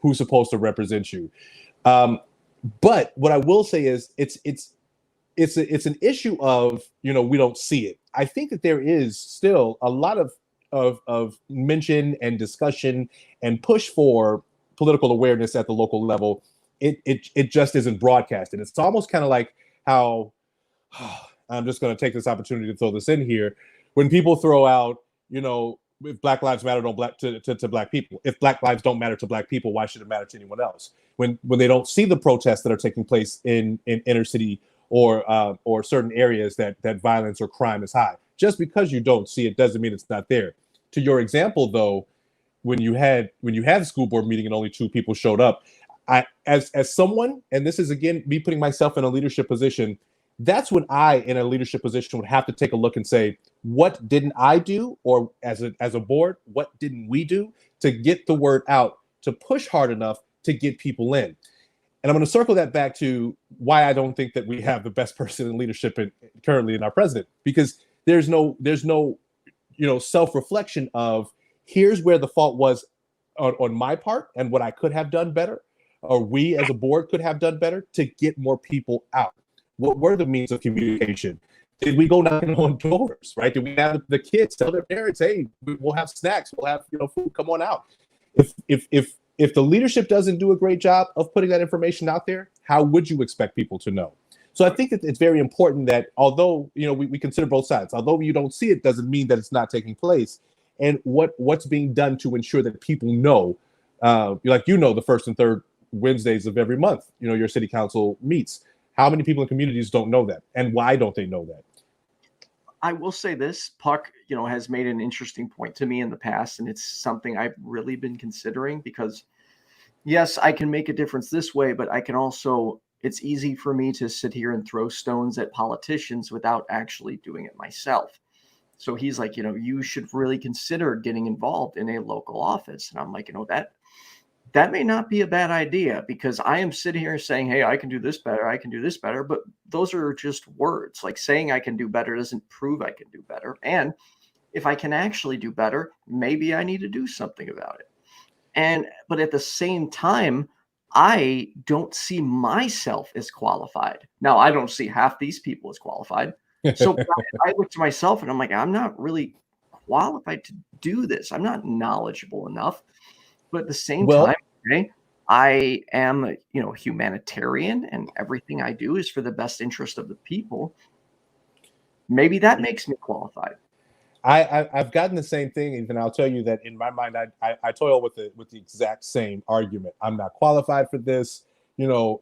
who's supposed to represent you? But what I will say is it's an issue of, we don't see it. I think that there is still a lot of mention and discussion and push for political awareness at the local level, it just isn't broadcasted. It's almost kind of like how I'm just going to take this opportunity to throw this in here. When people throw out, if Black Lives Matter to Black people, if Black lives don't matter to Black people, why should it matter to anyone else? When they don't see the protests that are taking place in inner city or certain areas that violence or crime is high, just because you don't see it doesn't mean it's not there. To your example, though, when you had the school board meeting and only 2 people showed up, as someone, and this is again me putting myself in a leadership position, that's when I, in a leadership position, would have to take a look and say, what didn't I do? Or as a board, what didn't we do to get the word out, to push hard enough to get people in? And I'm going to circle that back to why I don't think that we have the best person in leadership currently in our president, because there's no self-reflection of here's where the fault was on my part and what I could have done better, or we as a board could have done better to get more people out. What were the means of communication? Did we go knocking on doors, right? Did we have the kids tell their parents, hey, we'll have snacks, we'll have food, come on out? If the leadership doesn't do a great job of putting that information out there, how would you expect people to know? So I think that it's very important that although we consider both sides, although you don't see it doesn't mean that it's not taking place. And what's being done to ensure that people know, the first and third Wednesdays of every month, your city council meets. How many people in communities don't know that? And why don't they know that? I will say this, Puck, has made an interesting point to me in the past, and it's something I've really been considering because, yes, I can make a difference this way, but I can also, it's easy for me to sit here and throw stones at politicians without actually doing it myself. So he's like, you should really consider getting involved in a local office. And I'm like, that may not be a bad idea, because I am sitting here saying, hey, I can do this better. I can do this better. But those are just words. Like, saying I can do better doesn't prove I can do better. And if I can actually do better, maybe I need to do something about it. But at the same time, I don't see myself as qualified. Now, I don't see half these people as qualified. So I look to myself and I'm like, I'm not really qualified to do this. I'm not knowledgeable enough. But at the same time, okay, I am, humanitarian, and everything I do is for the best interest of the people. Maybe that makes me qualified. I've gotten the same thing, and I'll tell you that in my mind, I toil with the exact same argument. I'm not qualified for this.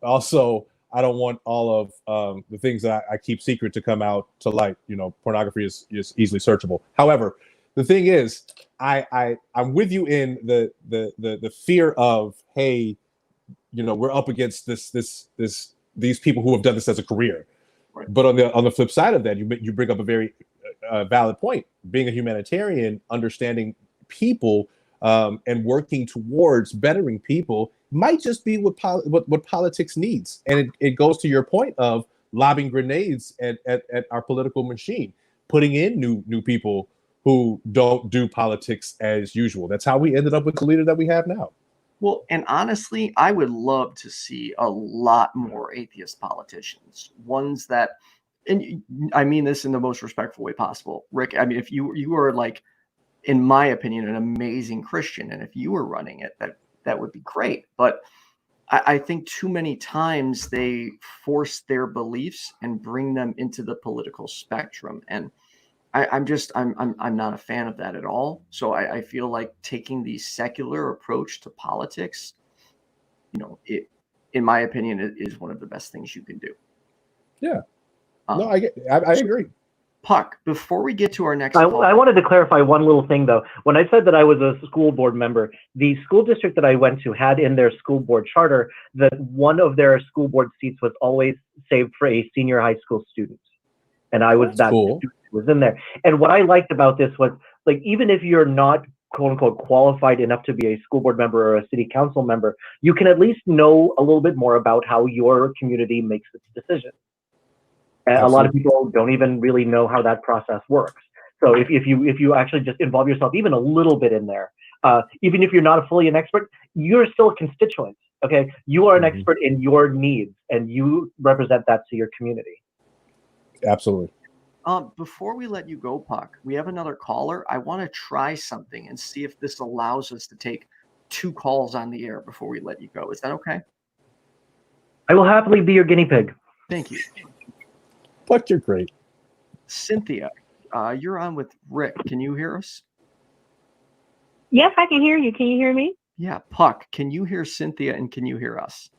Also, I don't want all of the things that I keep secret to come out to light. Pornography is easily searchable. However, the thing is, I'm with you in the fear of, hey, we're up against these people who have done this as a career. Right. But on the flip side of that, you bring up a very valid point. Being a humanitarian, understanding people and working towards bettering people might just be what politics needs. And it goes to your point of lobbing grenades at our political machine, putting in new people who don't do politics as usual. That's how we ended up with the leader that we have now. Well, and honestly, I would love to see a lot more atheist politicians, ones that, and I mean this in the most respectful way possible. Rick, I mean, if you are, like, in my opinion, an amazing Christian, and if you were running it, that would be great. But I think too many times they force their beliefs and bring them into the political spectrum. And I'm not a fan of that at all. So I feel like taking the secular approach to politics, in my opinion, it is one of the best things you can do. Yeah. No, I agree. Puck, before we get to our next I wanted to clarify one little thing, though. When I said that I was a school board member, the school district that I went to had in their school board charter that one of their school board seats was always saved for a senior high school student. And I was that student who was in there. And what I liked about this was, like, even if you're not quote unquote qualified enough to be a school board member or a city council member, you can at least know a little bit more about how your community makes its decisions. And a lot of people don't even really know how that process works. So if you actually just involve yourself even a little bit in there, even if you're not fully an expert, you're still a constituent. Okay, you are an expert in your needs, and you represent that to your community. Absolutely. Before we let you go, Puck, we have another caller. I want to try something and see if this allows us to take 2 calls on the air before we let you go. Is that okay? I will happily be your guinea pig. Thank you. But you're great. Cynthia, you're on with Rick. Can you hear us? Yes, I can hear you. Can you hear me? Yeah, Puck, can you hear Cynthia and can you hear us?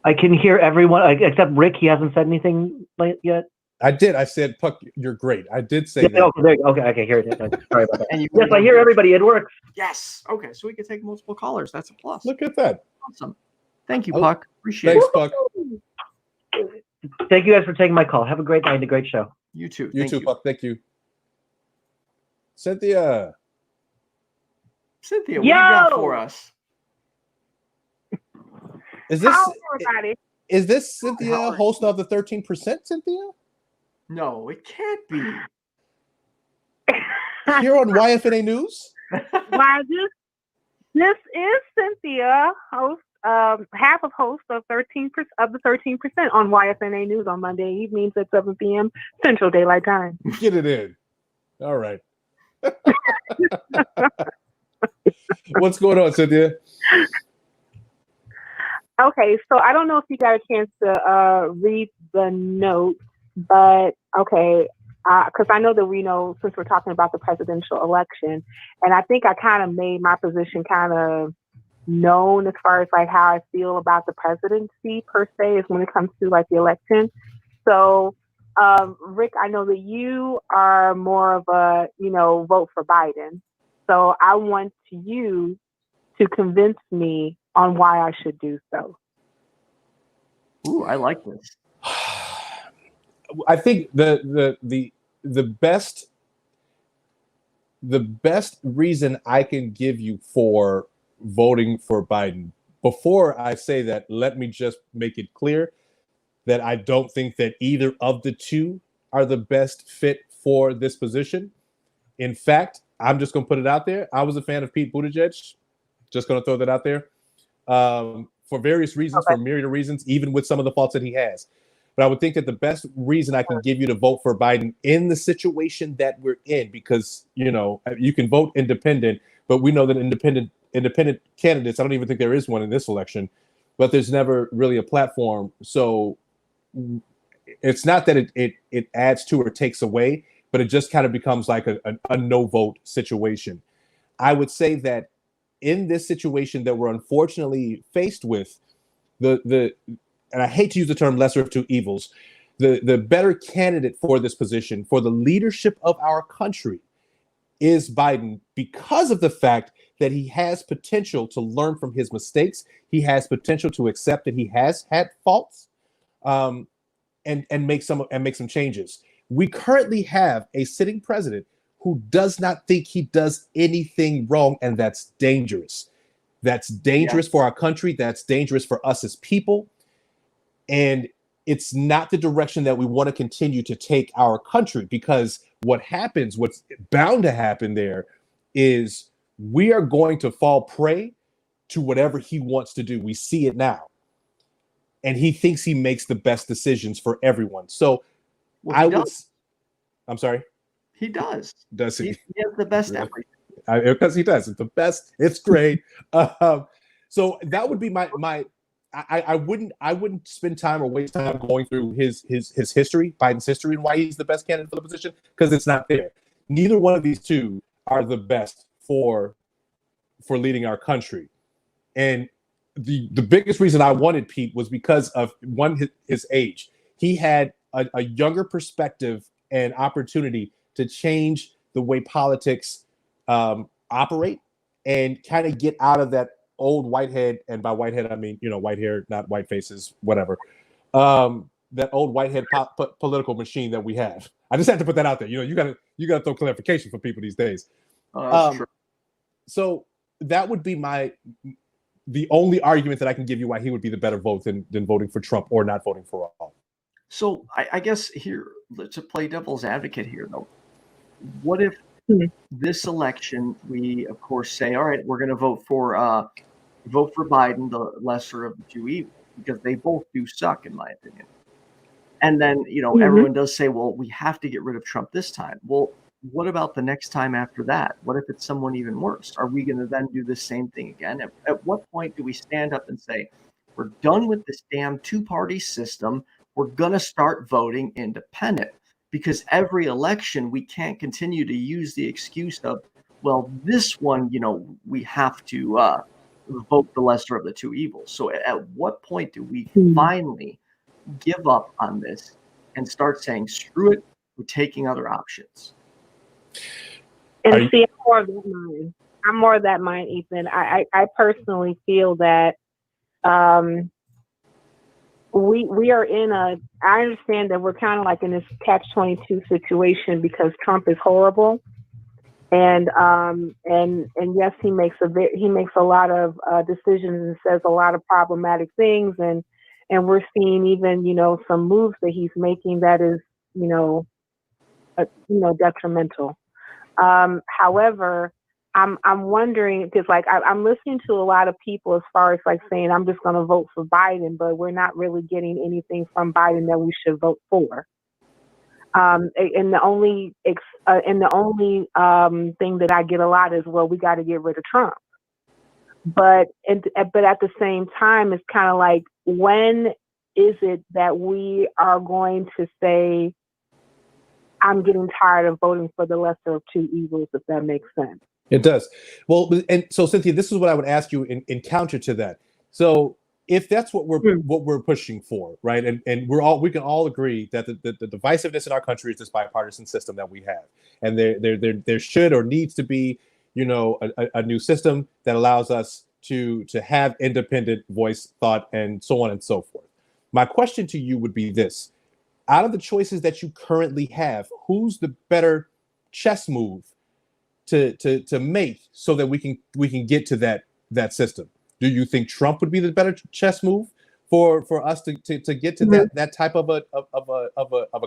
I can hear everyone except Rick. He hasn't said anything yet. I did. I said, Puck, you're great. I did say Yeah, that. Okay, hear it. Sorry about that. And you Yes, I hear everybody. It works. Yes. Okay, so we can take multiple callers. That's a plus. Look at that. Awesome. Thank you, Oh, Puck. Appreciate Thanks, it. Puck. Thank you guys for taking my call. Have a great night and a great show. You too. You too, Puck. Thank you. Cynthia. Cynthia, what do you got for us? Is this Hello, everybody. is this Cynthia, host of the 13%, Cynthia? No, it can't be. Here on YFNA News? Why this is Cynthia, host, half of host of 13% of the 13% on YFNA News on Monday evenings at 7 p.m. Central Daylight Time. Get it in. All right. What's going on, Cynthia? Okay, so I don't know if you got a chance to read the note, but okay, because I know that we know since we're talking about the presidential election, and I think I kind of made my position kind of known as far as like how I feel about the presidency per se is when it comes to like the election. So, Rick, I know that you are more of a, vote for Biden. So I want you to convince me on why I should do so. Ooh, I like this. I think the best reason I can give you for voting for Biden, before I say that, let me just make it clear that I don't think that either of the two are the best fit for this position. In fact, I'm just going to put it out there. I was a fan of Pete Buttigieg. Just going to throw that out there for various reasons, for a myriad of reasons, even with some of the faults that he has. But I would think that the best reason I can give you to vote for Biden in the situation that we're in, because, you can vote independent, but we know that independent candidates, I don't even think there is one in this election, but there's never really a platform. So it's not that it adds to or takes away, but it just kind of becomes like a no vote situation. I would say that in this situation that we're unfortunately faced with, and I hate to use the term lesser of two evils, the better candidate for this position, for the leadership of our country, is Biden, because of the fact that he has potential to learn from his mistakes. He has potential to accept that he has had faults, and make some changes. We currently have a sitting president who does not think he does anything wrong, and that's dangerous. That's dangerous for our country. That's dangerous for us as people. And it's not the direction that we want to continue to take our country, because what's bound to happen there is we are going to fall prey to whatever he wants to do. We see it now. And he thinks he makes the best decisions for everyone. So I'm sorry. He does. Does he? He has the best Really? everything. Because he does. It's the best. It's great. So that would be my. I wouldn't spend time or waste time going through his history, Biden's history, and why he's the best candidate for the position, because it's not there. Neither one of these two are the best for leading our country. And the biggest reason I wanted Pete was because of his age. He had a younger perspective and opportunity to change the way politics operate and kind of get out of that old whitehead, and by whitehead I mean white hair, not white faces, whatever. That old whitehead political machine that we have. I just had to put that out there. You gotta throw clarification for people these days. That's true. So that would be the only argument that I can give you why he would be the better vote than voting for Trump or not voting for all. So I guess here, to play devil's advocate here, though, what if this election we, of course, say, all right, we're going to vote for Biden, the lesser of the two evils, because they both do suck, in my opinion. And then, everyone does say, well, we have to get rid of Trump this time. Well, what about the next time after that? What if it's someone even worse? Are we going to then do the same thing again? At what point do we stand up and say, we're done with this damn two-party system. We're going to start voting independent? Because every election, we can't continue to use the excuse of, well, this one, we have to vote the lesser of the two evils. So at what point do we finally give up on this and start saying, screw it, we're taking other options? And see, I'm more of that mind, Ethan. I personally feel that we are in I understand that we're kind of like in this catch-22 situation because Trump is horrible. And yes, he makes a lot of decisions and says a lot of problematic things, and we're seeing even some moves that he's making that is detrimental. However, I'm wondering, because like I'm listening to a lot of people as far as like saying I'm just going to vote for Biden, but we're not really getting anything from Biden that we should vote for. And the only thing that I get a lot is, well, we got to get rid of Trump. But at the same time, it's kind of like, when is it that we are going to say, I'm getting tired of voting for the lesser of two evils, if that makes sense? It does. Well, and so Cynthia, this is what I would ask you in counter to that. So if that's what we're pushing for, right, and we can all agree that the divisiveness in our country is this bipartisan system that we have, and there should or needs to be a new system that allows us to have independent voice, thought, and so on and so forth. My question to you would be this: out of the choices that you currently have, who's the better chess move to make so that we can get to that system? Do you think Trump would be the better chess move for us to get to that type of a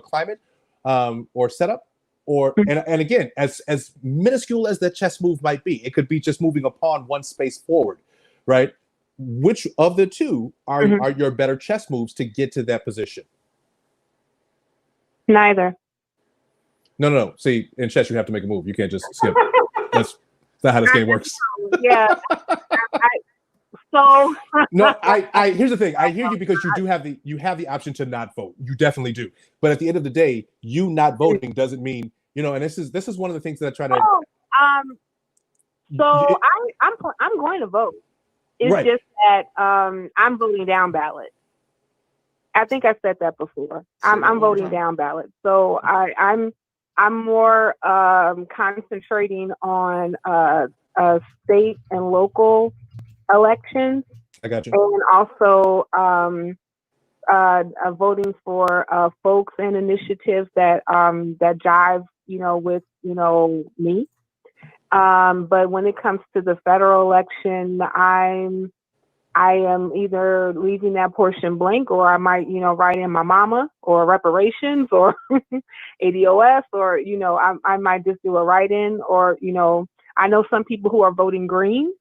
climate or setup? Or and again, as minuscule as that chess move might be, it could be just moving a pawn one space forward, right? Which of the two are your better chess moves to get to that position? Neither. No. See, in chess, you have to make a move. You can't just skip. That's not how this game works. Yeah. No, I here's the thing. I hear you because you have the option to not vote. You definitely do. But at the end of the day, you not voting doesn't mean, and this is one of the things that I try to. I'm going to vote. It's just that I'm voting down ballot. I think I said that before. I'm voting down ballot. So I'm more concentrating on state and local elections. I got you. And also voting for folks and initiatives that jive, with me. But when it comes to the federal election, I am either leaving that portion blank, or I might, write in my mama, or reparations, or ADOS, or, I might just do a write-in, or, I know some people who are voting green.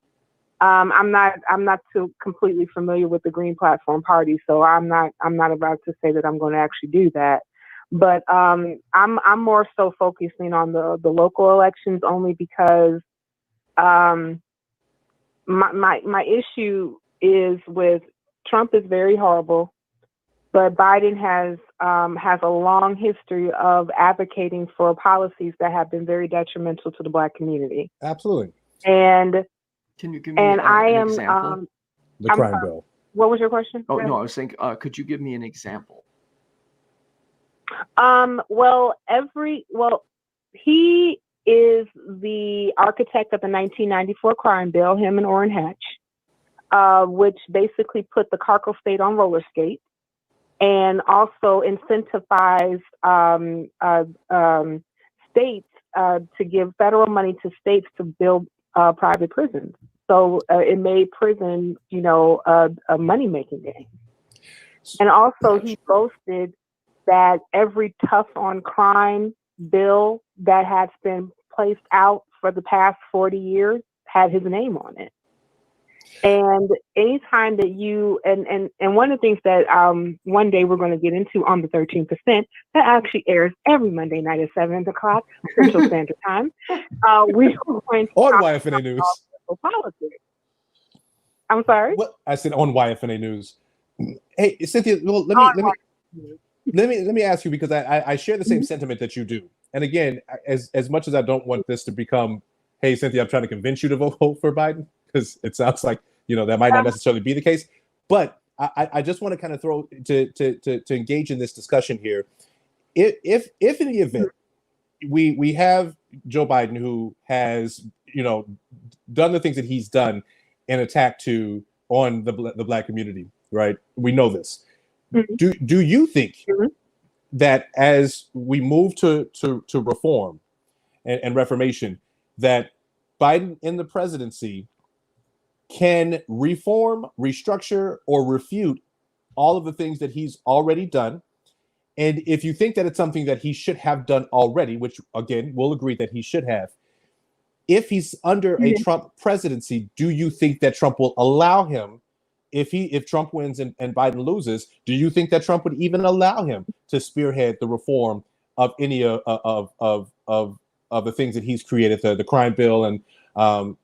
I'm not too completely familiar with the Green Platform Party, so I'm not about to say that I'm going to actually do that. But I'm more so focusing on the local elections, only because my issue is with Trump is very horrible, but Biden has a long history of advocating for policies that have been very detrimental to the Black community. Absolutely. And can you give me an example? The crime bill. What was your question? Oh, no, I was saying, could you give me an example? He is the architect of the 1994 crime bill, him and Orrin Hatch, which basically put the carceral state on roller skates, and also incentivized states to give federal money to states to build private prisons. So it made prison, a money-making game. And also he boasted that every tough on crime bill that has been placed out for the past 40 years had his name on it. And anytime that you and one of the things that one day we're going to get into on the 13%, that actually airs every Monday night at 7 o'clock Central Standard Time. We are going to On talk YFNA about News. politics. I'm sorry. What I said on YFNA News. Hey, Cynthia. Well, let me ask you, because I share the same sentiment that you do. And again, as much as I don't want this to become, hey, Cynthia, I'm trying to convince you to vote for Biden, because it sounds like, that might not necessarily be the case. But I just want to kind of throw to engage in this discussion here. If in the event we have Joe Biden, who has done the things that he's done in attack on the Black community, right? We know this. Do you think that as we move to reform and reformation, that Biden in the presidency can reform, restructure, or refute all of the things that he's already done? And if you think that it's something that he should have done already, which again, we'll agree that he should have, if he's under a Trump presidency, do you think that Trump will allow him, if Trump wins and Biden loses, do you think that Trump would even allow him to spearhead the reform of any of the things that he's created, the crime bill and so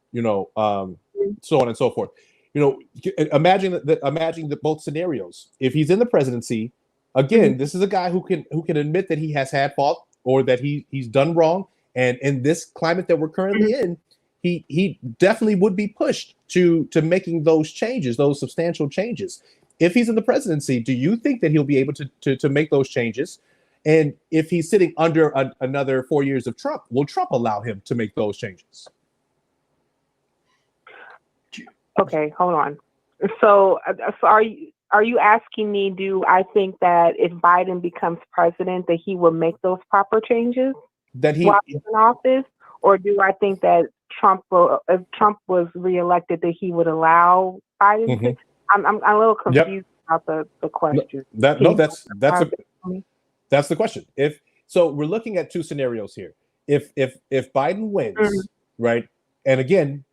on and so forth? Imagine both scenarios. If he's in the presidency, again, this is a guy who can admit that he has had fault or that he's done wrong. And in this climate that we're currently in, he definitely would be pushed to making those changes, those substantial changes. If he's in the presidency, do you think that he'll be able to make those changes? And if he's sitting under another 4 years of Trump, will Trump allow him to make those changes? Okay, hold on. So are you asking me, do I think that if Biden becomes president that he will make those proper changes while he's in office? Or do I think that if Trump was reelected, that he would allow Biden to? I'm a little confused about the question. That's the question. So we're looking at two scenarios here. If Biden wins, right, and again,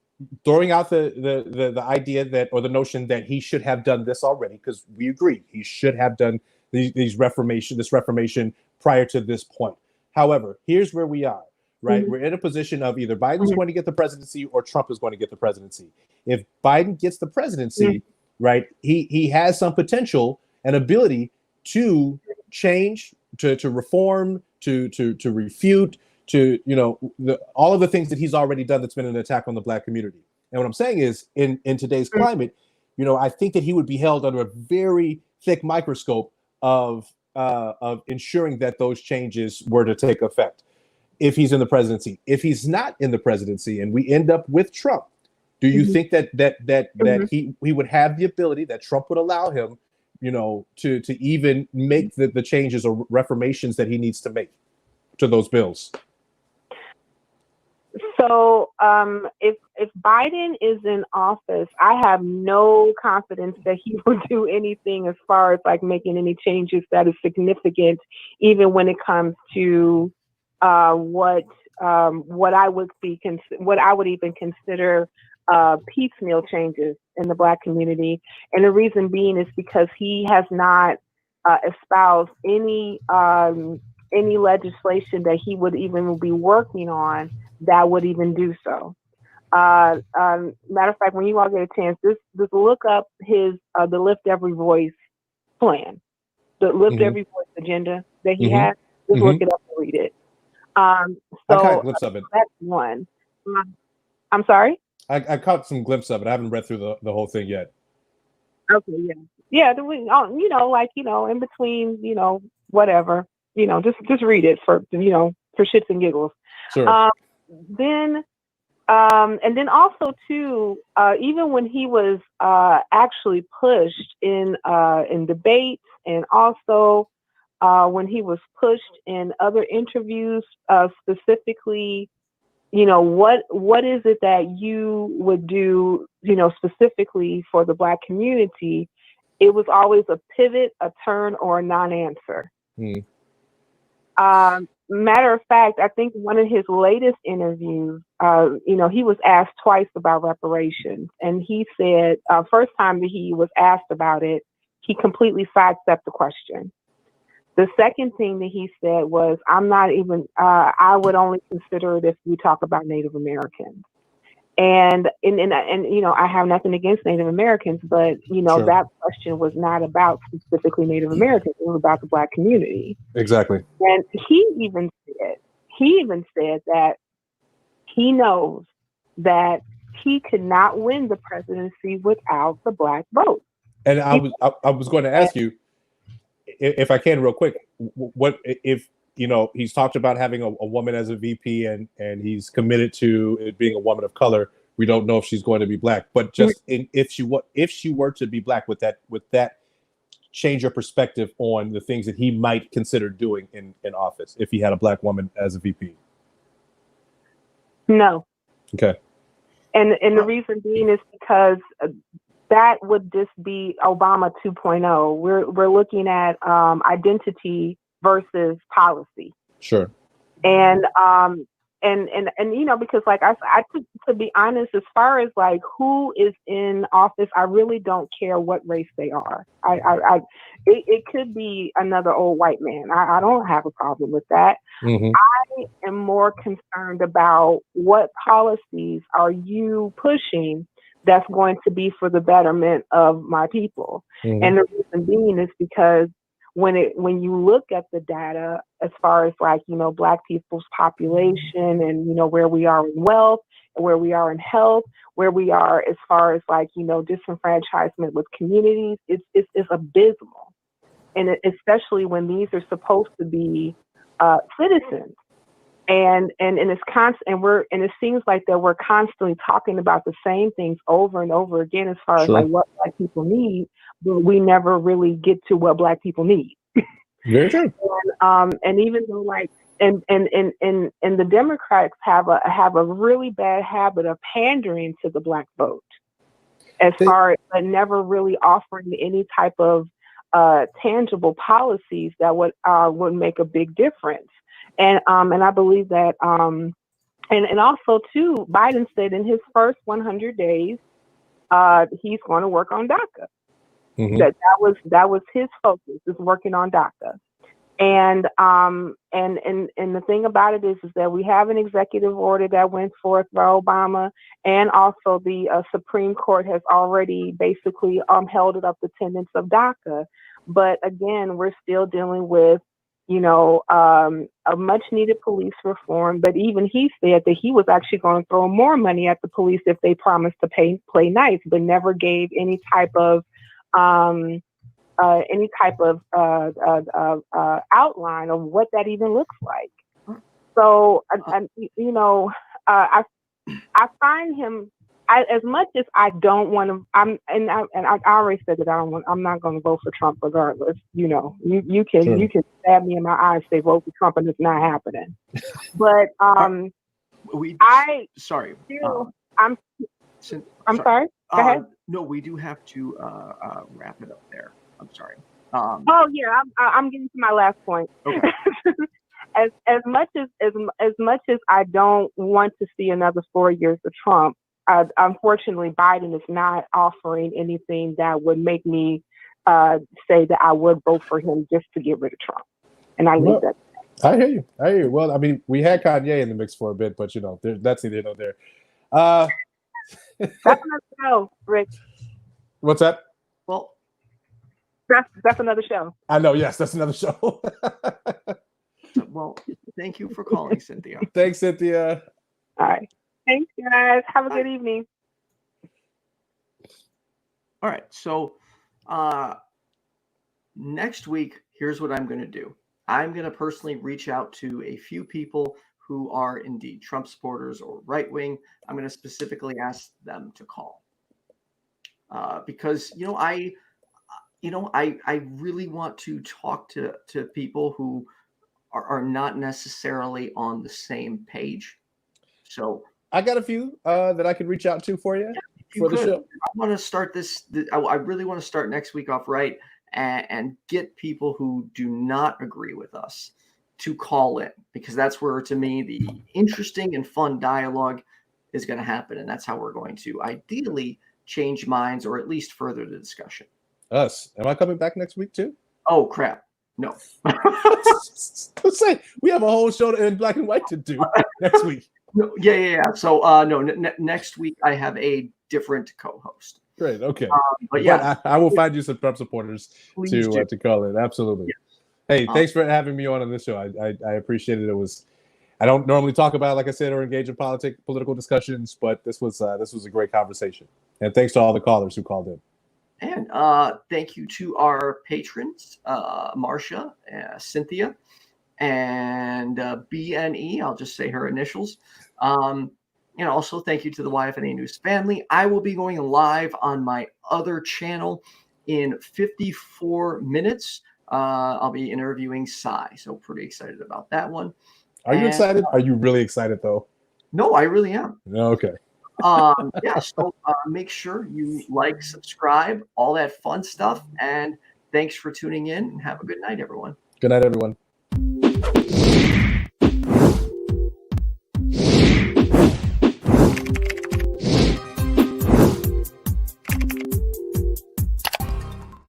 throwing out the idea that, or the notion that he should have done this already, because we agree he should have done this reformation prior to this point. However, here's where we are, right? We're in a position of either Biden's going to get the presidency or Trump is going to get the presidency. If Biden gets the presidency, right, he has some potential and ability to change, to reform, to refute, to all of the things that he's already done that's been an attack on the Black community. And what I'm saying is, in today's climate, I think that he would be held under a very thick microscope of ensuring that those changes were to take effect if he's in the presidency. If he's not in the presidency and we end up with Trump, do you think that he would have the ability, that Trump would allow him, to even make the changes or reformations that he needs to make to those bills? So if Biden is in office, I have no confidence that he will do anything as far as like making any changes that is significant, even when it comes to what I would even consider piecemeal changes in the Black community. And the reason being is because he has not espoused any legislation that he would even be working on that would even do so. Matter of fact, when you all get a chance, just look up his the Lift Every Voice plan, the Lift Every Voice agenda that he has. Just look it up and read it. So I caught a glimpse of it. That's one. I'm sorry? I caught some glimpse of it. I haven't read through the whole thing yet. Okay, yeah. In between, whatever, just read it for shits and giggles. Sure. Then also too, even when he was actually pushed in debates, and also when he was pushed in other interviews, specifically, what is it that you would do, specifically for the Black community? It was always a pivot, a turn, or a non-answer. matter of fact, I think one of his latest interviews, he was asked twice about reparations, and he said, first time that he was asked about it, he completely sidestepped the question. The second thing that he said was, I'm not even, I would only consider it if we talk about Native Americans. And I have nothing against Native Americans, but, Sure. that question was not about specifically Native Americans. It was about the Black community. Exactly. And he even said that he knows that he could not win the presidency without the Black vote. And I was going to ask you, if I can, real quick, what if he's talked about having a woman as a VP, and he's committed to it being a woman of color. We don't know if she's going to be Black, but just if she were to be Black, would that change your perspective on the things that he might consider doing in office if he had a Black woman as a VP? No. Okay. And the reason being is because that would just be Obama 2.0. We're looking at identity versus policy. Sure. And because like I to be honest, as far as like who is in office, I really don't care what race they are. It could be another old white man. I don't have a problem with that. Mm-hmm. I am more concerned about what policies are you pushing that's going to be for the betterment of my people. Mm-hmm. And the reason being is because when you look at the data as far as like, Black people's population and, where we are in wealth and where we are in health, where we are as far as like, disenfranchisement with communities, it's abysmal. And especially when these are supposed to be citizens. And it's constant, and it seems like that we're constantly talking about the same things over and over again as far as like what Black people need, but we never really get to what Black people need. Very true. And even though like and the Democrats have a really bad habit of pandering to the Black vote, as far as never really offering any type of tangible policies that would make a big difference. And I believe that and also too, Biden said in his first 100 days, he's going to work on DACA. Mm-hmm. That was his focus, is working on DACA. And the thing about it is that we have an executive order that went forth by Obama, and also the Supreme Court has already basically held it up the tenets of DACA. But again, we're still dealing with a much needed police reform. But even he said that he was actually going to throw more money at the police if they promised to play nice, but never gave any type of outline of what that even looks like. So, I find him. As much as I don't want to, I already said that I'm not going to vote for Trump regardless. You can stab me in my eye and say vote for Trump, and it's not happening. But I'm sorry. Go ahead. No, we do have to wrap it up there. I'm sorry. I'm getting to my last point. Okay. as much as I don't want to see another 4 years of Trump. Unfortunately, Biden is not offering anything that would make me say that I would vote for him just to get rid of Trump. And I leave that. I hear you. Well, I mean, we had Kanye in the mix for a bit, but that's neither here nor there. That's another show, Rick. What's that? Well, that's another show. I know. Yes, that's another show. Well, thank you for calling, Cynthia. Thanks, Cynthia. All right. Thanks, guys. Have a good evening. All right. So next week, here's what I'm going to do. I'm going to personally reach out to a few people who are indeed Trump supporters or right wing. I'm going to specifically ask them to call because I really want to talk to people who are not necessarily on the same page. So I got a few that I could reach out to for you for the show. I want to start this. I really want to start next week off right and get people who do not agree with us to call in, because that's where, to me, the interesting and fun dialogue is going to happen. And that's how we're going to ideally change minds, or at least further the discussion. Us. Am I coming back next week too? Oh, crap. No. Let's say we have a whole show in black and white to do next week. No, yeah. So, no, next week I have a different co-host. Great. Okay. But yeah, I will find you some Trump supporters to call in. Absolutely. Yeah. Hey, thanks for having me on this show. I appreciate it. I don't normally talk about, like I said, or engage in political discussions, but this was a great conversation. And thanks to all the callers who called in. And thank you to our patrons, Marsha, Cynthia, and BNE. I'll just say her initials. And also thank you to the YFNA News family. I will be going live on my other channel in 54 minutes. I'll be interviewing Cy, so pretty excited about that one. Are you excited? Are you really excited though? No, I really am. Okay. Yeah, so make sure you like, subscribe, all that fun stuff. And thanks for tuning in, and have a good night, everyone. Good night, everyone.